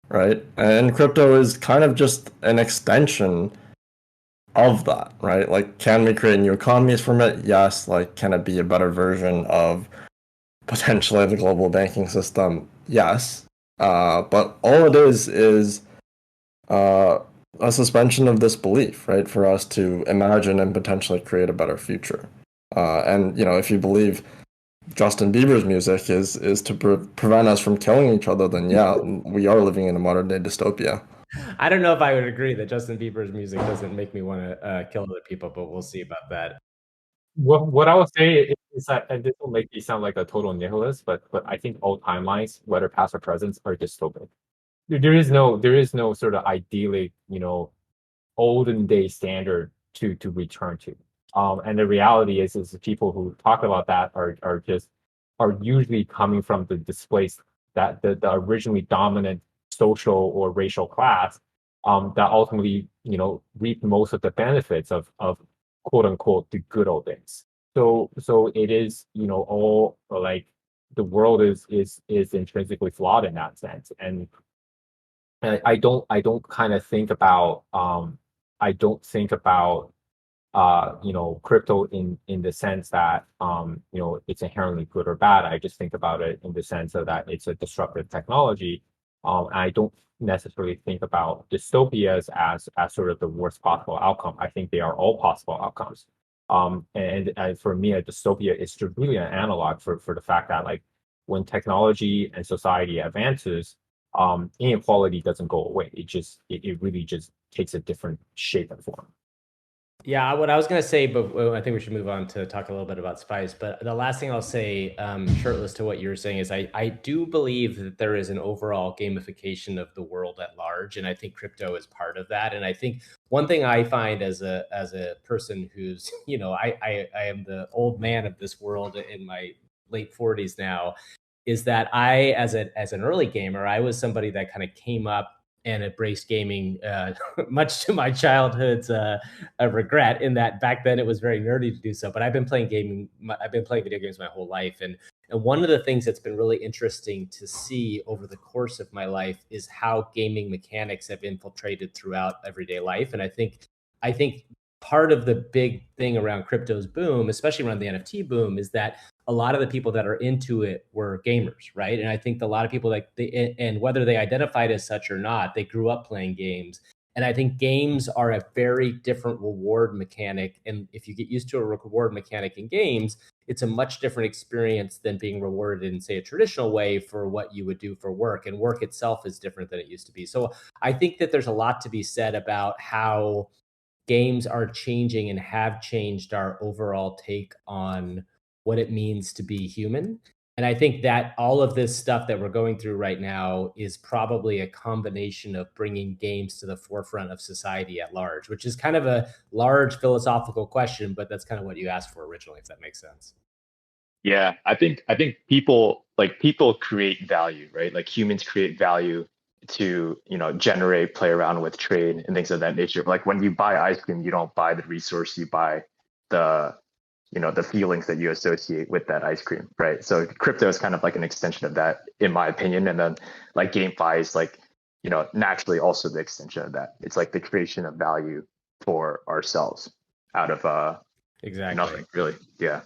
right? And crypto is kind of just an extension of that, right? Like, can we create new economies from it? Yes. Like, can it be a better version of potentially the global banking system? Yes. But all it is a suspension of disbelief, right? For us to imagine and potentially create a better future. And if you believe Justin Bieber's music is to prevent us from killing each other, then yeah, we are living in a modern day dystopia. I don't know if I would agree that Justin Bieber's music doesn't make me want to kill other people, but we'll see about that. What I would say is that, and this will make me sound like a total nihilist, but I think all timelines, whether past or present, are dystopic. There is no sort of idyllic, olden day standard to return to. And the reality is the people who talk about that are usually coming from the displaced, that the originally dominant social or racial class, that ultimately reap most of the benefits of quote unquote the good old days. So it is all like the world is intrinsically flawed in that sense, and I don't kind of think about I don't think about crypto in the sense that it's inherently good or bad. I just think about it in the sense of that it's a disruptive technology. I don't necessarily think about dystopias as sort of the worst possible outcome. I think they are all possible outcomes. And for me, a dystopia is just really an analog for the fact that like when technology and society advances, inequality doesn't go away. It really just takes a different shape and form. Yeah, what I was going to say, but I think we should move on to talk a little bit about Spice. But the last thing I'll say, shirtless to what you were saying, is I do believe that there is an overall gamification of the world at large, and I think crypto is part of that. And I think one thing I find as a person who's, I am the old man of this world in my late 40s now, is that I, as an early gamer, I was somebody that kind of came up and embraced gaming, much to my childhood's regret, in that back then it was very nerdy to do so. But I've been playing video games my whole life. And one of the things that's been really interesting to see over the course of my life is how gaming mechanics have infiltrated throughout everyday life. And I think part of the big thing around crypto's boom, especially around the NFT boom, is that a lot of the people that are into it were gamers, right? And I think a lot of people, and whether they identified as such or not, they grew up playing games. And I think games are a very different reward mechanic. And if you get used to a reward mechanic in games, it's a much different experience than being rewarded in, say, a traditional way for what you would do for work. And work itself is different than it used to be. So I think that there's a lot to be said about how games are changing and have changed our overall take on what it means to be human. And I think that all of this stuff that we're going through right now is probably a combination of bringing games to the forefront of society at large, which is kind of a large philosophical question, but that's kind of what you asked for originally, if that makes sense. Yeah, I think people create value, right? Like humans create value to, generate, play around with, trade, and things of that nature. Like when you buy ice cream, you don't buy the resource, you buy the the feelings that you associate with that ice cream, right? So crypto is kind of like an extension of that, in my opinion. And then like GameFi is like, naturally also the extension of that. It's like the creation of value for ourselves out of Exactly. nothing, really. Yeah.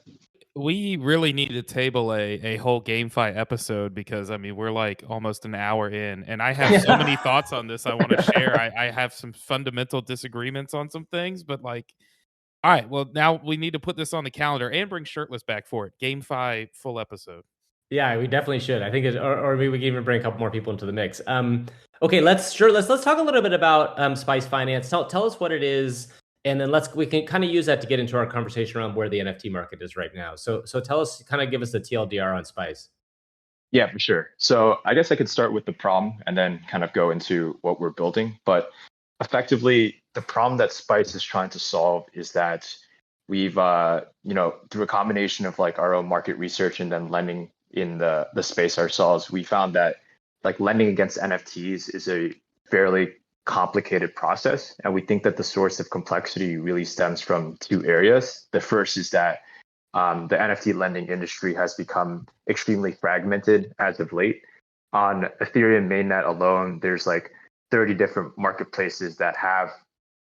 We really need to table a whole GameFi episode because I mean we're like almost an hour in, and I have so many thoughts on this I want to share. I have some fundamental disagreements on some things, but like, all right, well now we need to put this on the calendar and bring Shirtless back for it. GameFi full episode. Yeah, we definitely should. I think, or maybe we can even bring a couple more people into the mix. Okay, let's talk a little bit about Spice Finance. Tell us what it is, and then we can kind of use that to get into our conversation around where the NFT market is right now. So tell us, kind of give us the TLDR on Spice. Yeah, for sure. So I guess I could start with the problem and then kind of go into what we're building. But effectively, the problem that Spice is trying to solve is that we've, through a combination of like our own market research and then lending in the space ourselves, we found that like lending against NFTs is a fairly complicated process. And we think that the source of complexity really stems from two areas. The first is that the NFT lending industry has become extremely fragmented as of late. On Ethereum mainnet alone, there's like 30 different marketplaces that have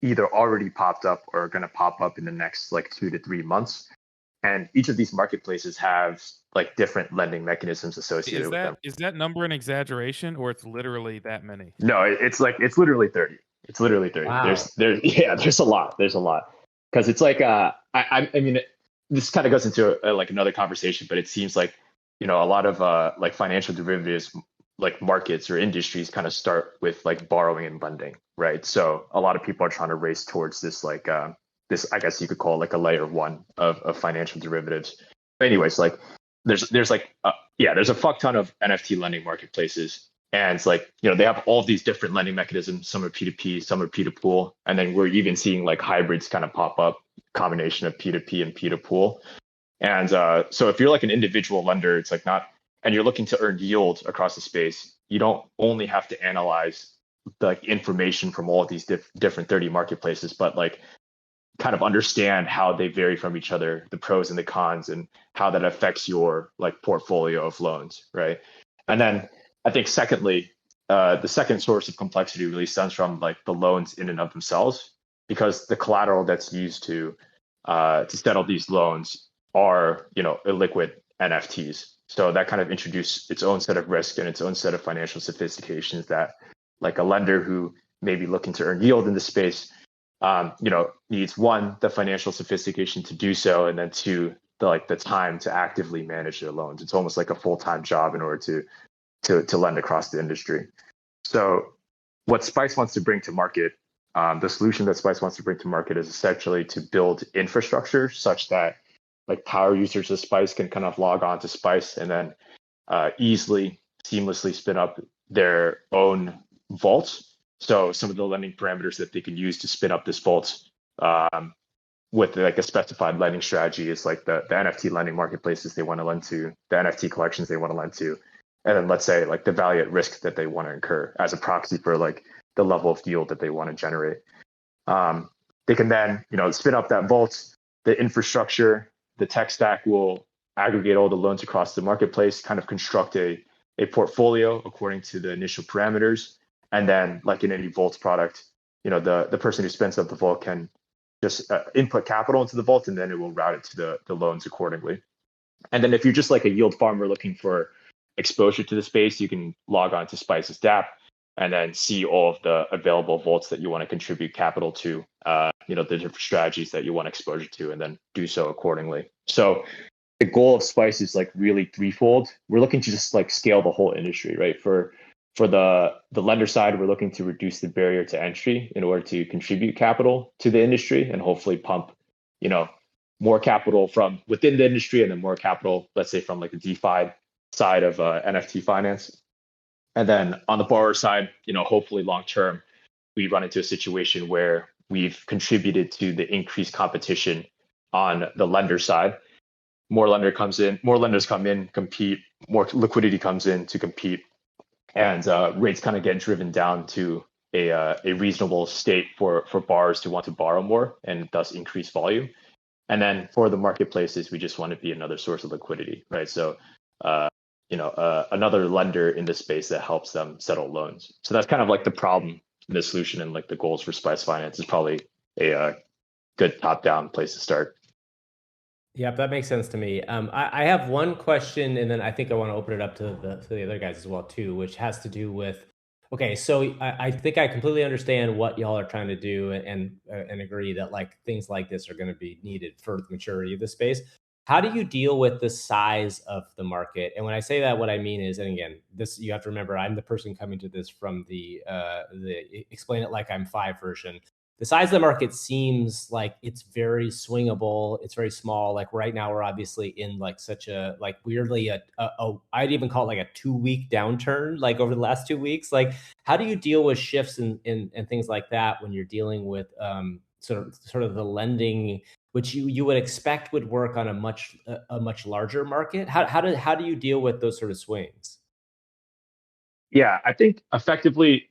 either already popped up or are going to pop up in the next like 2 to 3 months. And each of these marketplaces have like different lending mechanisms associated with them. Is that number an exaggeration, or it's literally that many? No, it's literally 30. It's literally 30. Wow. There's a lot. There's a lot. Because it's like I mean, this kind of goes into like another conversation, but it seems like a lot of like financial derivatives like markets or industries kind of start with like borrowing and lending, right? So a lot of people are trying to race towards this like this, I guess you could call it like a layer one of financial derivatives. But anyways, like there's like there's a fuck ton of NFT lending marketplaces, and it's like they have all these different lending mechanisms. Some are P2P, some are P2Pool, and then we're even seeing like hybrids kind of pop up, combination of P2P and P2Pool. And so if you're like an individual lender, it's like not, and you're looking to earn yield across the space, you don't only have to analyze like information from all of these different 30 marketplaces, but like kind of understand how they vary from each other, the pros and the cons, and how that affects your like portfolio of loans, right? And then I think secondly, the second source of complexity really stems from like the loans in and of themselves, because the collateral that's used to settle these loans are illiquid NFTs. So that kind of introduced its own set of risk and its own set of financial sophistications that like a lender who may be looking to earn yield in this space, needs one, the financial sophistication to do so, and then two, the time to actively manage their loans. It's almost like a full-time job in order to lend across the industry. So what Spice wants to bring to market, the solution that Spice wants to bring to market is essentially to build infrastructure such that like power users of Spice can kind of log on to Spice and then easily, seamlessly spin up their own vaults. So some of the lending parameters that they can use to spin up this vault with like a specified lending strategy is like the NFT lending marketplaces they want to lend to, the NFT collections they want to lend to, and then let's say like the value at risk that they want to incur as a proxy for like the level of yield that they want to generate. They can then spin up that vault, the infrastructure, the tech stack will aggregate all the loans across the marketplace, kind of construct a portfolio according to the initial parameters. And then like in any vault product, the person who spins up the vault can just input capital into the vault, and then it will route it to the loans accordingly. And then if you're just like a yield farmer looking for exposure to the space, you can log on to Spice's DApp and then see all of the available vaults that you want to contribute capital to, the different strategies that you want exposure to, and then do so accordingly. So the goal of Spice is like really threefold. We're looking to just like scale the whole industry, right? For For the lender side, we're looking to reduce the barrier to entry in order to contribute capital to the industry and hopefully pump, more capital from within the industry and then more capital, let's say from like the DeFi side of NFT finance. And then on the borrower side, hopefully long term, we run into a situation where we've contributed to the increased competition on the lender side. More lenders come in, compete, more liquidity comes in to compete, and rates kind of get driven down to a reasonable state for borrowers to want to borrow more and thus increase volume. And then for the marketplaces, we just want to be another source of liquidity, right? So, another lender in the space that helps them settle loans. So that's kind of like the problem, the solution, and like the goals for Spice Finance is probably a good top-down place to start. Yep, that makes sense to me. I have one question, and then I think I want to open it up to the other guys as well too, which has to do with. Okay, so I think I completely understand what y'all are trying to do, and agree that like things like this are going to be needed for the maturity of the space. How do you deal with the size of the market? And when I say that, what I mean is, and again, this you have to remember, I'm the person coming to this from the explain it like I'm five version. The size of the market seems like it's very swingable. It's very small. Like right now, we're obviously in like such a like weirdly I'd even call it like a 2-week downturn. Like over the last 2 weeks, like how do you deal with shifts and things like that when you're dealing with sort of the lending, which you would expect would work on a much larger market? How do you deal with those sort of swings? Yeah, I think effectively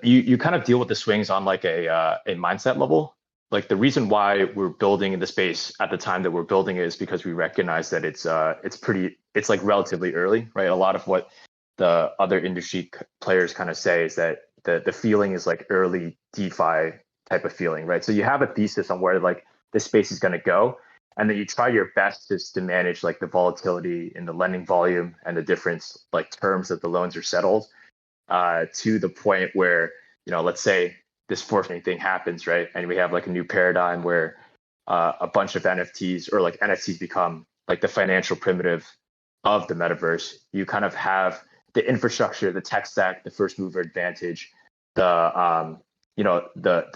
you kind of deal with the swings on like a mindset level. Like the reason why we're building in the space at the time that we're building it is because we recognize that it's like relatively early, right? A lot of what the other industry players kind of say is that the feeling is like early DeFi type of feeling, right? So you have a thesis on where like the space is going to go, and then you try your best to manage like the volatility in the lending volume and the different like terms that the loans are settled. To the point where, let's say this fortnite thing happens, right? And we have like a new paradigm where a bunch of NFTs or like NFTs become like the financial primitive of the metaverse. You kind of have the infrastructure, the tech stack, the first mover advantage, the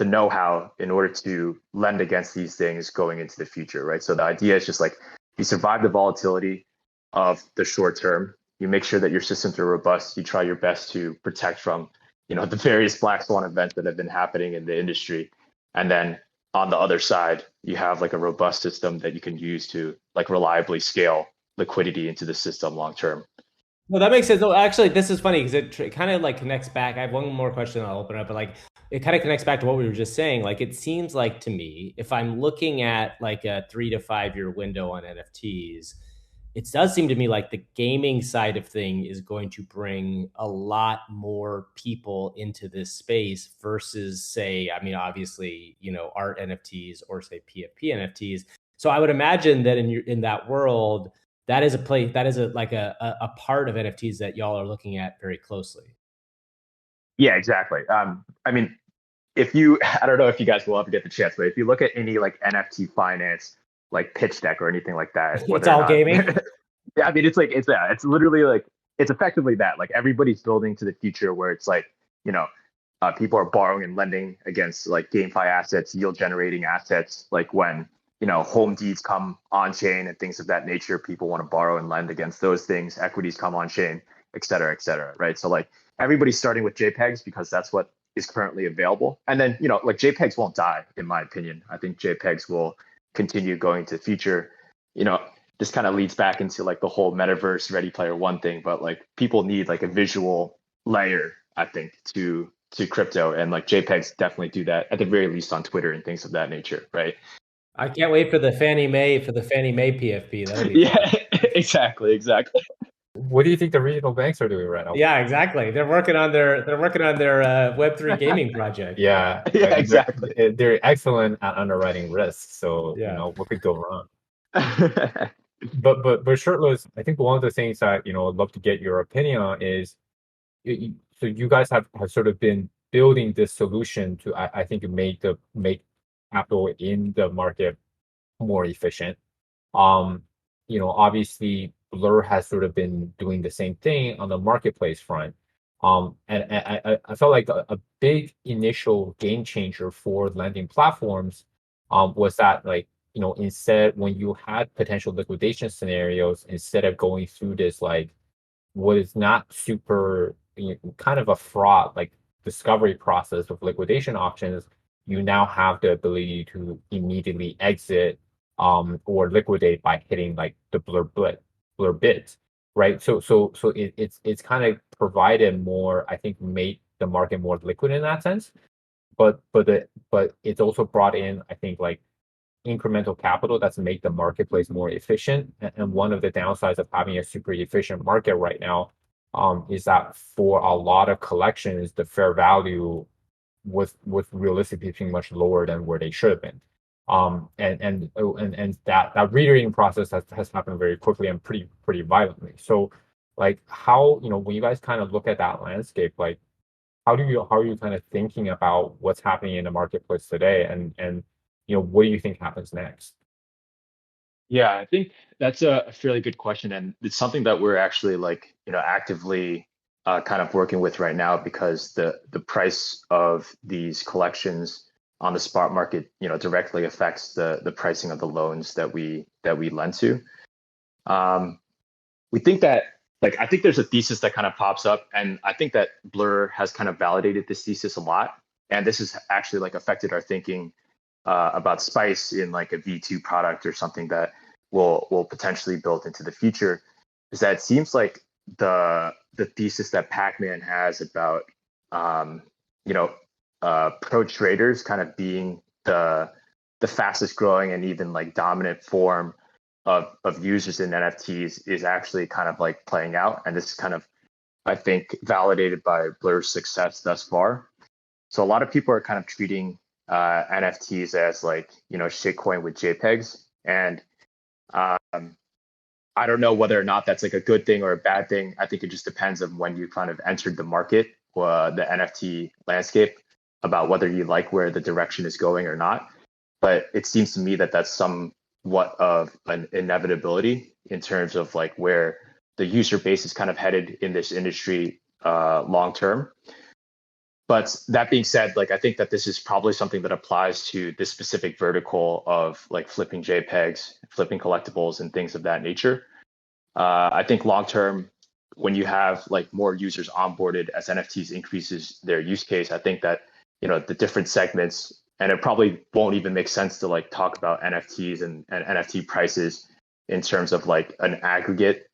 know-how in order to lend against these things going into the future, right? So the idea is just like you survive the volatility of the short term. You make sure that your systems are robust. You try your best to protect from, the various black swan events that have been happening in the industry. And then on the other side, you have like a robust system that you can use to like reliably scale liquidity into the system long term. Well, that makes sense. No, actually, this is funny because it kind of like connects back. I have one more question I'll open up, but like it kind of connects back to what we were just saying. Like it seems like to me, if I'm looking at like a 3 to 5 year window on NFTs, it does seem to me like the gaming side of thing is going to bring a lot more people into this space versus say, I mean, obviously, art NFTs or say PFP NFTs. So I would imagine that in that world, that is a place, that is a part of NFTs that y'all are looking at very closely. Yeah, exactly. I mean, I don't know if you guys will ever get the chance, but if you look at any like NFT finance, like pitch deck or anything like that, It's all gaming. Yeah, I mean, it's literally like, it's effectively that, like everybody's building to the future where it's like, people are borrowing and lending against like GameFi assets, yield generating assets. Like when, home deeds come on chain and things of that nature, people want to borrow and lend against those things. Equities come on chain, et cetera, right? So like everybody's starting with JPEGs because that's what is currently available. And then, like JPEGs won't die, in my opinion. I think JPEGs will continue going to the future. This kind of leads back into like the whole metaverse Ready Player One thing, but like people need like a visual layer, I think, to crypto, and like JPEGs definitely do that, at the very least on Twitter and things of that nature, right? I can't wait for the Fannie Mae PFP. That'll be yeah, exactly. What do you think the regional banks are doing right now? Yeah, exactly. They're working on their Web3 gaming project. Yeah, exactly. They're excellent at underwriting risks, so what could go wrong? But Shirtless, I think one of the things that I'd love to get your opinion on is, so you guys have sort of been building this solution to I think make capital in the market more efficient. Obviously Blur has sort of been doing the same thing on the marketplace front. And I felt like a big initial game changer for lending platforms was that, like, instead, when you had potential liquidation scenarios, instead of going through this, like, what is not super, kind of a fraud, like, discovery process of liquidation options, you now have the ability to immediately exit or liquidate by hitting like the blur bid, right? It's kind of provided more, I think, made the market more liquid in that sense. But it's also brought in, I think, like, incremental capital that's made the marketplace more efficient. And one of the downsides of having a super efficient market right now is that for a lot of collections, the fair value was realistically being much lower than where they should have been. And that reading process has happened very quickly and pretty violently. So, like, how, when you guys kind of look at that landscape, like, how are you kind of thinking about what's happening in the marketplace today, and what do you think happens next? Yeah, I think that's a fairly good question, and it's something that we're actually like, actively kind of working with right now, because the price of these collections on the spot market, directly affects the pricing of the loans that we lend to. We think that, like, I think there's a thesis that kind of pops up, and I think that Blur has kind of validated this thesis a lot, and this has actually like affected our thinking about Spice in like a V2 product or something that will potentially build into the future. Is that it seems like the thesis that Pac-Man has about pro traders kind of being the fastest growing and even like dominant form of users in NFTs is actually kind of like playing out, and this is kind of, I think, validated by Blur's success thus far. So a lot of people are kind of treating NFTs as like, shitcoin with JPEGs, and I don't know whether or not that's like a good thing or a bad thing. I think it just depends on when you kind of entered the market, the NFT landscape, about whether you like where the direction is going or not. But it seems to me that that's somewhat of an inevitability in terms of like where the user base is kind of headed in this industry long term. But that being said, like, I think that this is probably something that applies to this specific vertical of like flipping JPEGs, flipping collectibles, and things of that nature. I think long term, when you have like more users onboarded as NFTs increases their use case, I think that, the different segments, and it probably won't even make sense to like talk about NFTs and NFT prices in terms of like an aggregate,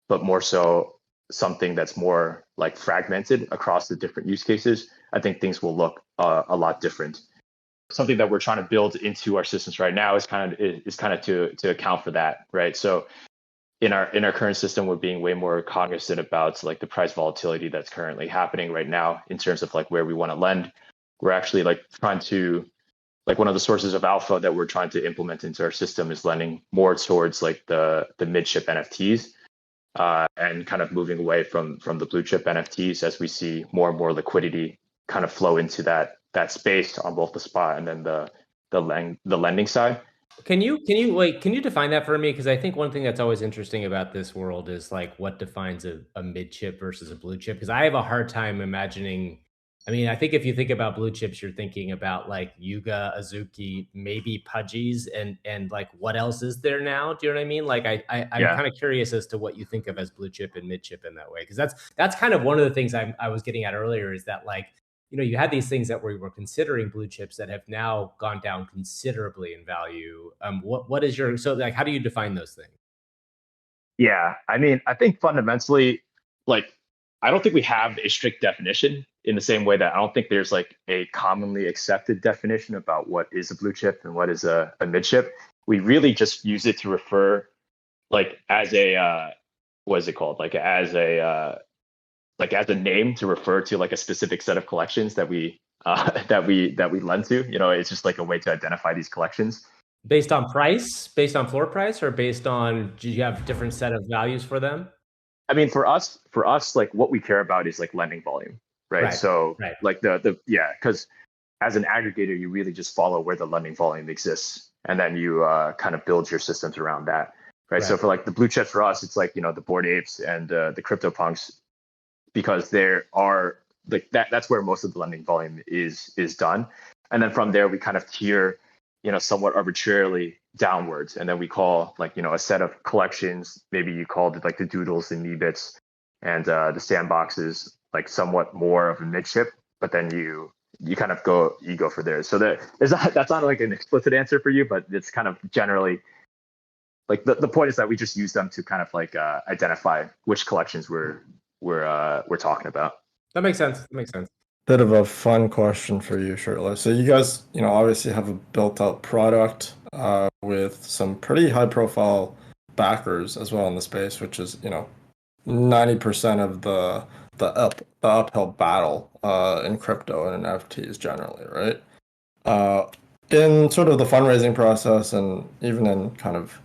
but more so something that's more like fragmented across the different use cases. I think things will look a lot different. Something that we're trying to build into our systems right now is kind of to account for that, right? So in our current system, we're being way more cognizant about like the price volatility that's currently happening right now in terms of like where we want to lend. We're actually like trying to, like, one of the sources of alpha that we're trying to implement into our system is lending more towards like the mid chip NFTs. And kind of moving away from the blue chip NFTs as we see more and more liquidity kind of flow into that space on both the spot and then the lending side. Can you define that for me? Because I think one thing that's always interesting about this world is like what defines a mid chip versus a blue chip. Because I have a hard time imagining. I mean, I think if you think about blue chips, you're thinking about like Yuga, Azuki, maybe Pudgies, and like what else is there now? Do you know what I mean? Like I'm kind of curious as to what you think of as blue chip and mid chip in that way, because that's kind of one of the things I was getting at earlier, is that, like, you had these things that we were considering blue chips that have now gone down considerably in value. What is your, so like, how do you define those things? Yeah, I mean, I think fundamentally, like, I don't think we have a strict definition, in the same way that I don't think there's like a commonly accepted definition about what is a blue chip and what is a mid chip. We really just use it to refer, like, as a what is it called? Like as a name to refer to like a specific set of collections that we lend to. It's just like a way to identify these collections. Based on price, based on floor price, or based on, do you have different set of values for them? I mean, for us, like, what we care about is like lending volume, right? So like because as an aggregator, you really just follow where the lending volume exists, and then you kind of build your systems around that, right? So for like the blue chips for us, it's like, the Bored Apes and the CryptoPunks. because there are like that's where most of the lending volume is done. And then from there we kind of tier, somewhat arbitrarily downwards. And then we call like, a set of collections, maybe you called it like the doodles and meebits and the sandboxes, like somewhat more of a midship, but then you kind of go for there. So that's not like an explicit answer for you, but it's kind of generally like the point is that we just use them to kind of like identify which collections we're talking about. That makes sense. Bit of a fun question for you, Shirtless. So you guys, obviously have a built-out product with some pretty high-profile backers as well in the space, which is 90% of the uphill battle in crypto and in NFTs generally, right? In sort of the fundraising process and even in kind of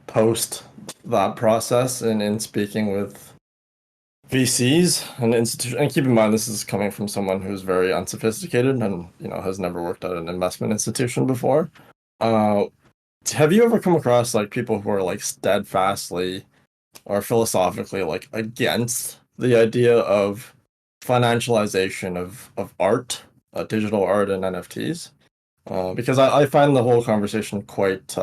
post that process and in speaking with VCs and institutions, and keep in mind this is coming from someone who's very unsophisticated and has never worked at an investment institution before. Have you ever come across like people who are like steadfastly or philosophically like against the idea of financialization of art, digital art and NFTs? Because I find the whole conversation quite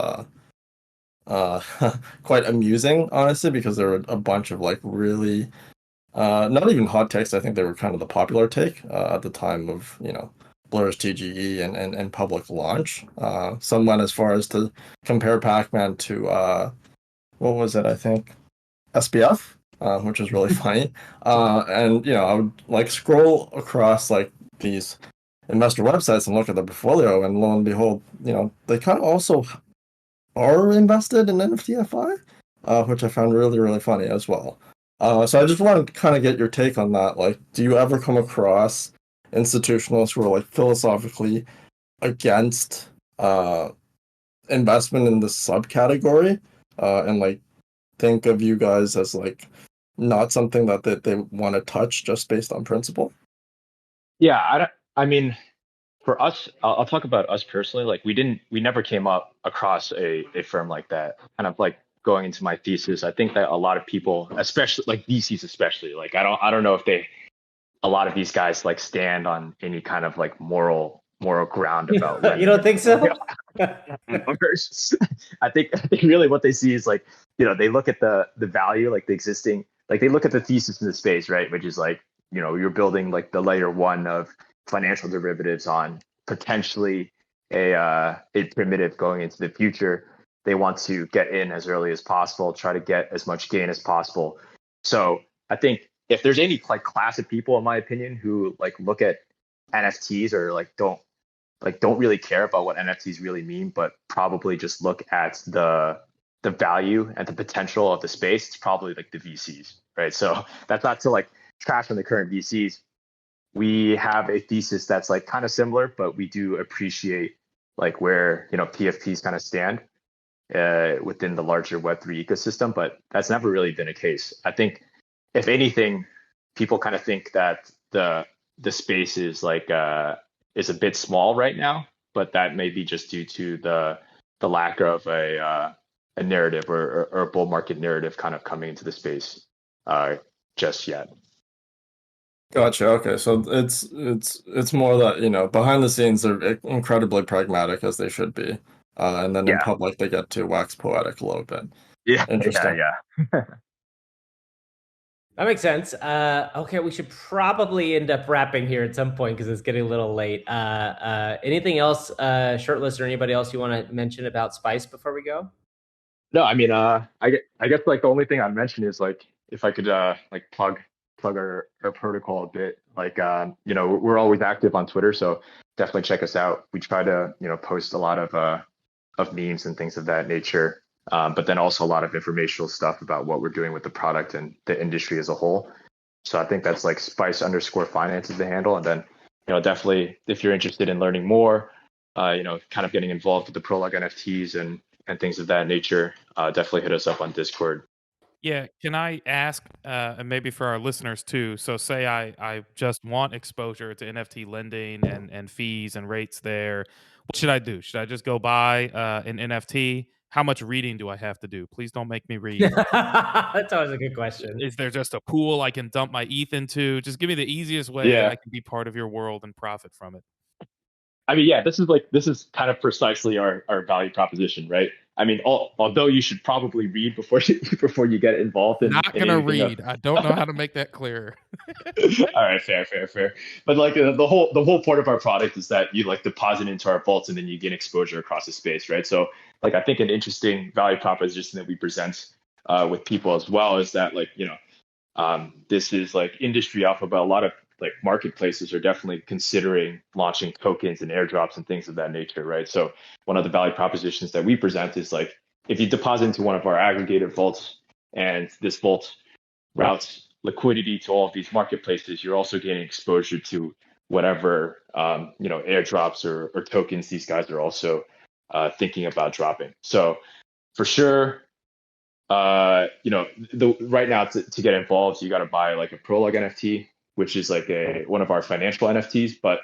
quite amusing, honestly, because there were a bunch of like really not even hot takes. I think they were kind of the popular take at the time of Blur's TGE and public launch. Some went as far as to compare Pac-Man to what was it? I think SBF, which is really funny. And I would like scroll across like these investor websites and look at the portfolio, and lo and behold, they kind of also are invested in NFTFI, which I found really, really funny as well. So I just wanted to kind of get your take on that. Like, do you ever come across institutionalists who are like philosophically against investment in this subcategory, and like think of you guys as like not something that they want to touch just based on principle? Yeah, I mean, for us, I'll talk about us personally. Like we never came up across a firm like that. Kind of like going into my thesis, I think that a lot of people, especially like VCs, especially like I don't know if a lot of these guys like stand on any kind of like moral ground about lending. You don't think so? I think really what they see is like, they look at the value, like the existing, like they look at the thesis in the space, right? Which is like, you're building like the layer one of financial derivatives on potentially a primitive going into the future. They want to get in as early as possible, try to get as much gain as possible. So I think if there's any like class of people, in my opinion, who like look at NFTs or like don't really care about what NFTs really mean, but probably just look at the value and the potential of the space, it's probably like the VCs, right? So that's not to like trash on the current VCs. We have a thesis that's like kind of similar, but we do appreciate like where PFPs kind of stand within the larger Web3 ecosystem, but that's never really been a case. I think if anything, people kind of think that the space is like is a bit small right now, but that may be just due to the lack of a narrative or a bull market narrative kind of coming into the space just yet. Gotcha. Okay, so it's more that behind the scenes they're incredibly pragmatic, as they should be, and then in public they get to wax poetic a little bit. Yeah, interesting. Yeah. That makes sense. Okay, we should probably end up wrapping here at some point because it's getting a little late. Anything else, Shirtless, or anybody else you want to mention about Spice before we go? No, I mean, I guess like the only thing I'd mention is like if I could like plug our protocol a bit. Like we're always active on Twitter, so definitely check us out. We try to post a lot of memes and things of that nature. But then also a lot of informational stuff about what we're doing with the product and the industry as a whole. So I think that's like Spice_Finance is the handle. And then, definitely if you're interested in learning more, kind of getting involved with the Prolog NFTs and things of that nature, definitely hit us up on Discord. Yeah, can I ask, and maybe for our listeners too, so say I just want exposure to NFT lending and fees and rates there. What should I do? Should I just go buy an NFT? how much reading do I have to do? Please don't make me read. That's always a good question. Is there just a pool I can dump my ETH into? Just give me the easiest way that I can be part of your world and profit from it. I mean, yeah, this is kind of precisely our value proposition, right? I mean, although you should probably read before you get involved in. Not gonna read. I don't know how to make that clear. All right, fair. But like the whole point of our product is that you like deposit into our vaults and then you gain exposure across the space, right? So like I think an interesting value proposition that we present with people as well is that like this is like industry alpha, but a lot of like marketplaces are definitely considering launching tokens and airdrops and things of that nature, right? So one of the value propositions that we present is like if you deposit into one of our aggregated vaults and this vault routes liquidity to all of these marketplaces, you're also gaining exposure to whatever airdrops or tokens these guys are also thinking about dropping. So for sure, right now to get involved, you got to buy like a Prologue NFT, which is like one of our financial NFTs. But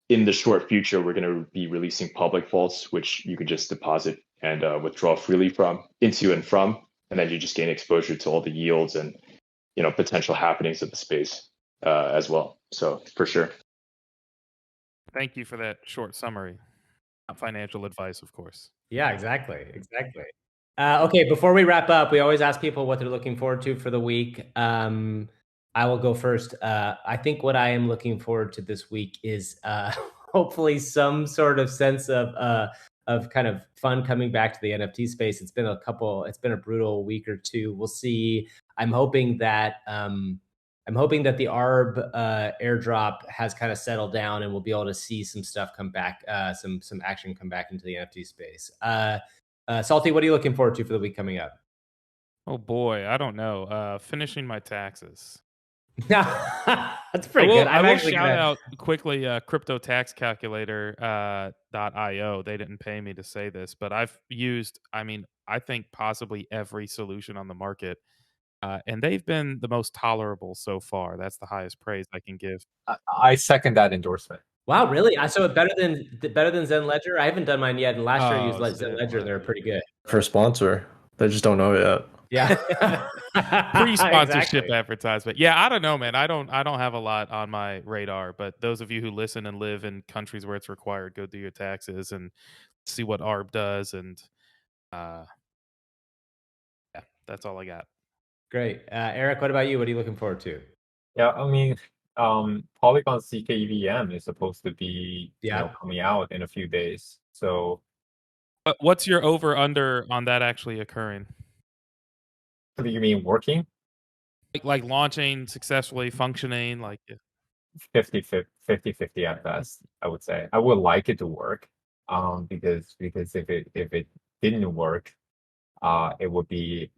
in the short future, we're going to be releasing public vaults, which you can just deposit and withdraw freely into and from, and then you just gain exposure to all the yields and potential happenings of the space as well. So for sure. Thank you for that short summary. Not financial advice, of course. Yeah, exactly. Okay, before we wrap up, we always ask people what they're looking forward to for the week. I will go first. I think what I am looking forward to this week is hopefully some sort of sense of kind of fun coming back to the NFT space. It's been a brutal week or two. We'll see. I'm hoping that the ARB airdrop has kind of settled down and we'll be able to see some stuff come back, some action come back into the NFT space. Salty, what are you looking forward to for the week coming up? Oh boy, I don't know. Finishing my taxes. That's pretty good. I will shout out quickly crypto tax calculator.io. They didn't pay me to say this, but I've used, I think possibly every solution on the market. And they've been the most tolerable so far. That's the highest praise I can give. I second that endorsement. Wow, really? So better than Zen Ledger? I haven't done mine yet, and last year I used Zen Ledger. They're pretty good. For sponsor, they just don't know yet. Yeah. Pre-sponsorship advertisement. Yeah, I don't know, man. I don't have a lot on my radar, but those of you who listen and live in countries where it's required, go do your taxes and see what ARB does. And yeah, that's all I got. Great. Eric, what about you? What are you looking forward to? Yeah, Polygon CKEVM is supposed to be coming out in a few days. So what's your over under on that actually occurring? You mean working? Like launching successfully, functioning, like 50 at best, I would say. I would like it to work. Because if it didn't work, it would be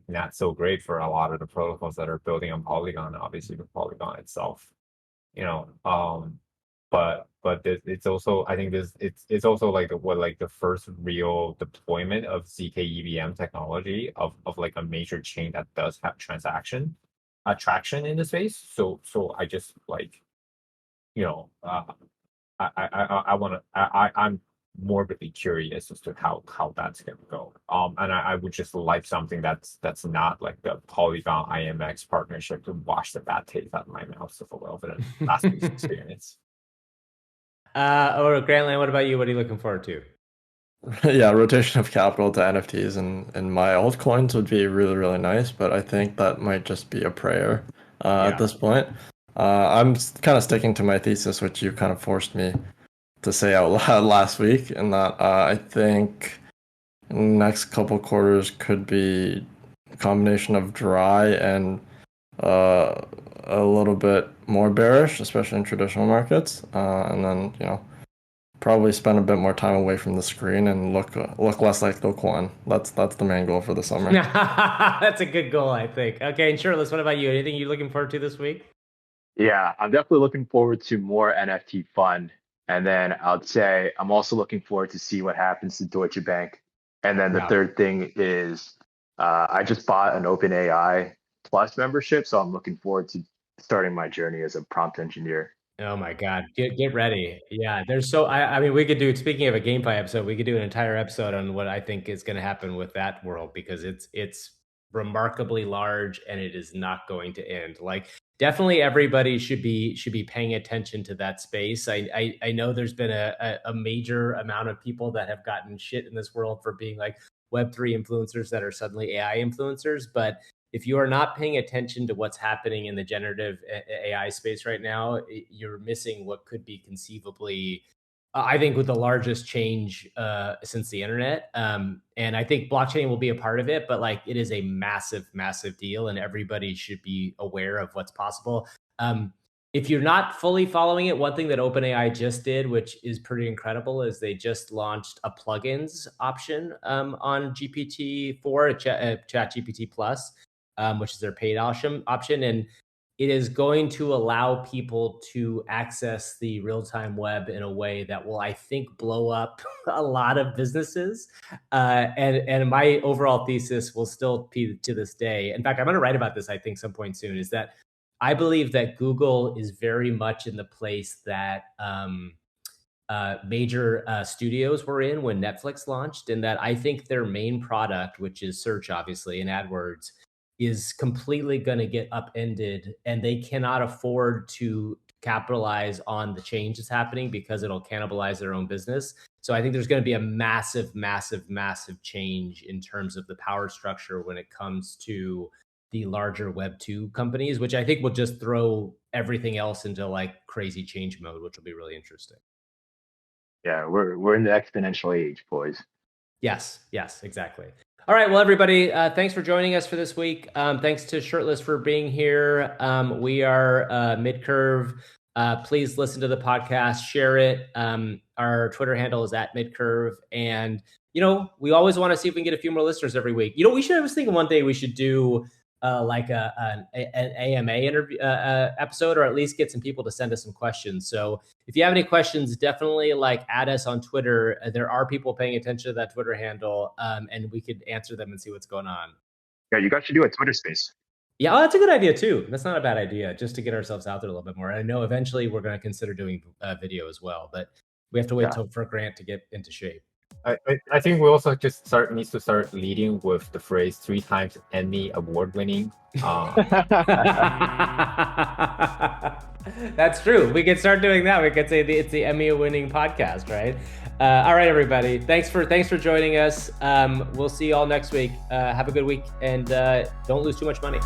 not so great for a lot of the protocols that are building on Polygon, obviously with Polygon itself. But it's also, I think it's also like the first real deployment of ZK-EVM technology of like a major chain that does have traction in the space. So I just like, I'm morbidly curious as to how that's gonna go. And I would just like something that's not like the Polygon IMX partnership to wash the bad taste out of my mouth of a little bit of last week's experience. Grantland, what about you? What are you looking forward to? Yeah, rotation of capital to NFTs and my altcoins would be really, really nice, but I think that might just be a prayer at this point. I'm kind of sticking to my thesis, which you kind of forced me to say out loud last week, and that I think next couple quarters could be a combination of dry and a little bit more bearish, especially in traditional markets, and then probably spend a bit more time away from the screen and look less like Do Kwon. That's the main goal for the summer. That's a good goal, I think. Okay, and Shirtless, what about you? Anything you're looking forward to this week? Yeah, I'm definitely looking forward to more NFT fun. And then I'd say I'm also looking forward to see what happens to Deutsche Bank. And then the third thing is I just bought an OpenAI Plus membership, so I'm looking forward to starting my journey as a prompt engineer Oh my God, get ready. Yeah, there's so I mean, we could do, speaking of a GameFi episode, we could do an entire episode on what I think is going to happen with that world, because it's remarkably large and it is not going to end. Like, definitely everybody should be paying attention to that space. I know there's been a major amount of people that have gotten shit in this world for being like Web3 influencers that are suddenly AI influencers, but if you are not paying attention to what's happening in the generative AI space right now, you're missing what could be conceivably, I think, with the largest change since the internet. And I think blockchain will be a part of it, but like, it is a massive, massive deal, and everybody should be aware of what's possible. If you're not fully following it, one thing that OpenAI just did, which is pretty incredible, is they just launched a plugins option on GPT-4, ChatGPT Plus, which is their paid option. And it is going to allow people to access the real-time web in a way that will, I think, blow up a lot of businesses. And my overall thesis will still be to this day. In fact, I'm going to write about this, I think, some point soon, is that I believe that Google is very much in the place that major studios were in when Netflix launched, and that I think their main product, which is search, obviously, and AdWords, is completely going to get upended, and they cannot afford to capitalize on the change that's happening because it'll cannibalize their own business. So I think there's going to be a massive, massive, massive change in terms of the power structure when it comes to the larger Web2 companies, which I think will just throw everything else into like crazy change mode, which will be really interesting. Yeah, we're in the exponential age, boys. Yes, exactly. All right, well, everybody, thanks for joining us for this week. Thanks to Shirtless for being here. We are Midcurve. Please listen to the podcast, share it. Our Twitter handle is @Midcurve. And, we always want to see if we can get a few more listeners every week. I was thinking one day we should do like an AMA interview episode, or at least get some people to send us some questions. So if you have any questions, definitely add us on Twitter. There are people paying attention to that Twitter handle, and we could answer them and see what's going on. Yeah, you guys should do a Twitter space. Yeah, that's a good idea too. That's not a bad idea, just to get ourselves out there a little bit more. And I know eventually we're going to consider doing video as well, but we have to wait for Grant to get into shape. I think we also just needs to start leading with the phrase 3 times Emmy award winning. That's true. We could start doing that. We could say it's the Emmy winning podcast, right? All right, everybody. Thanks for joining us. We'll see you all next week. Have a good week, and don't lose too much money.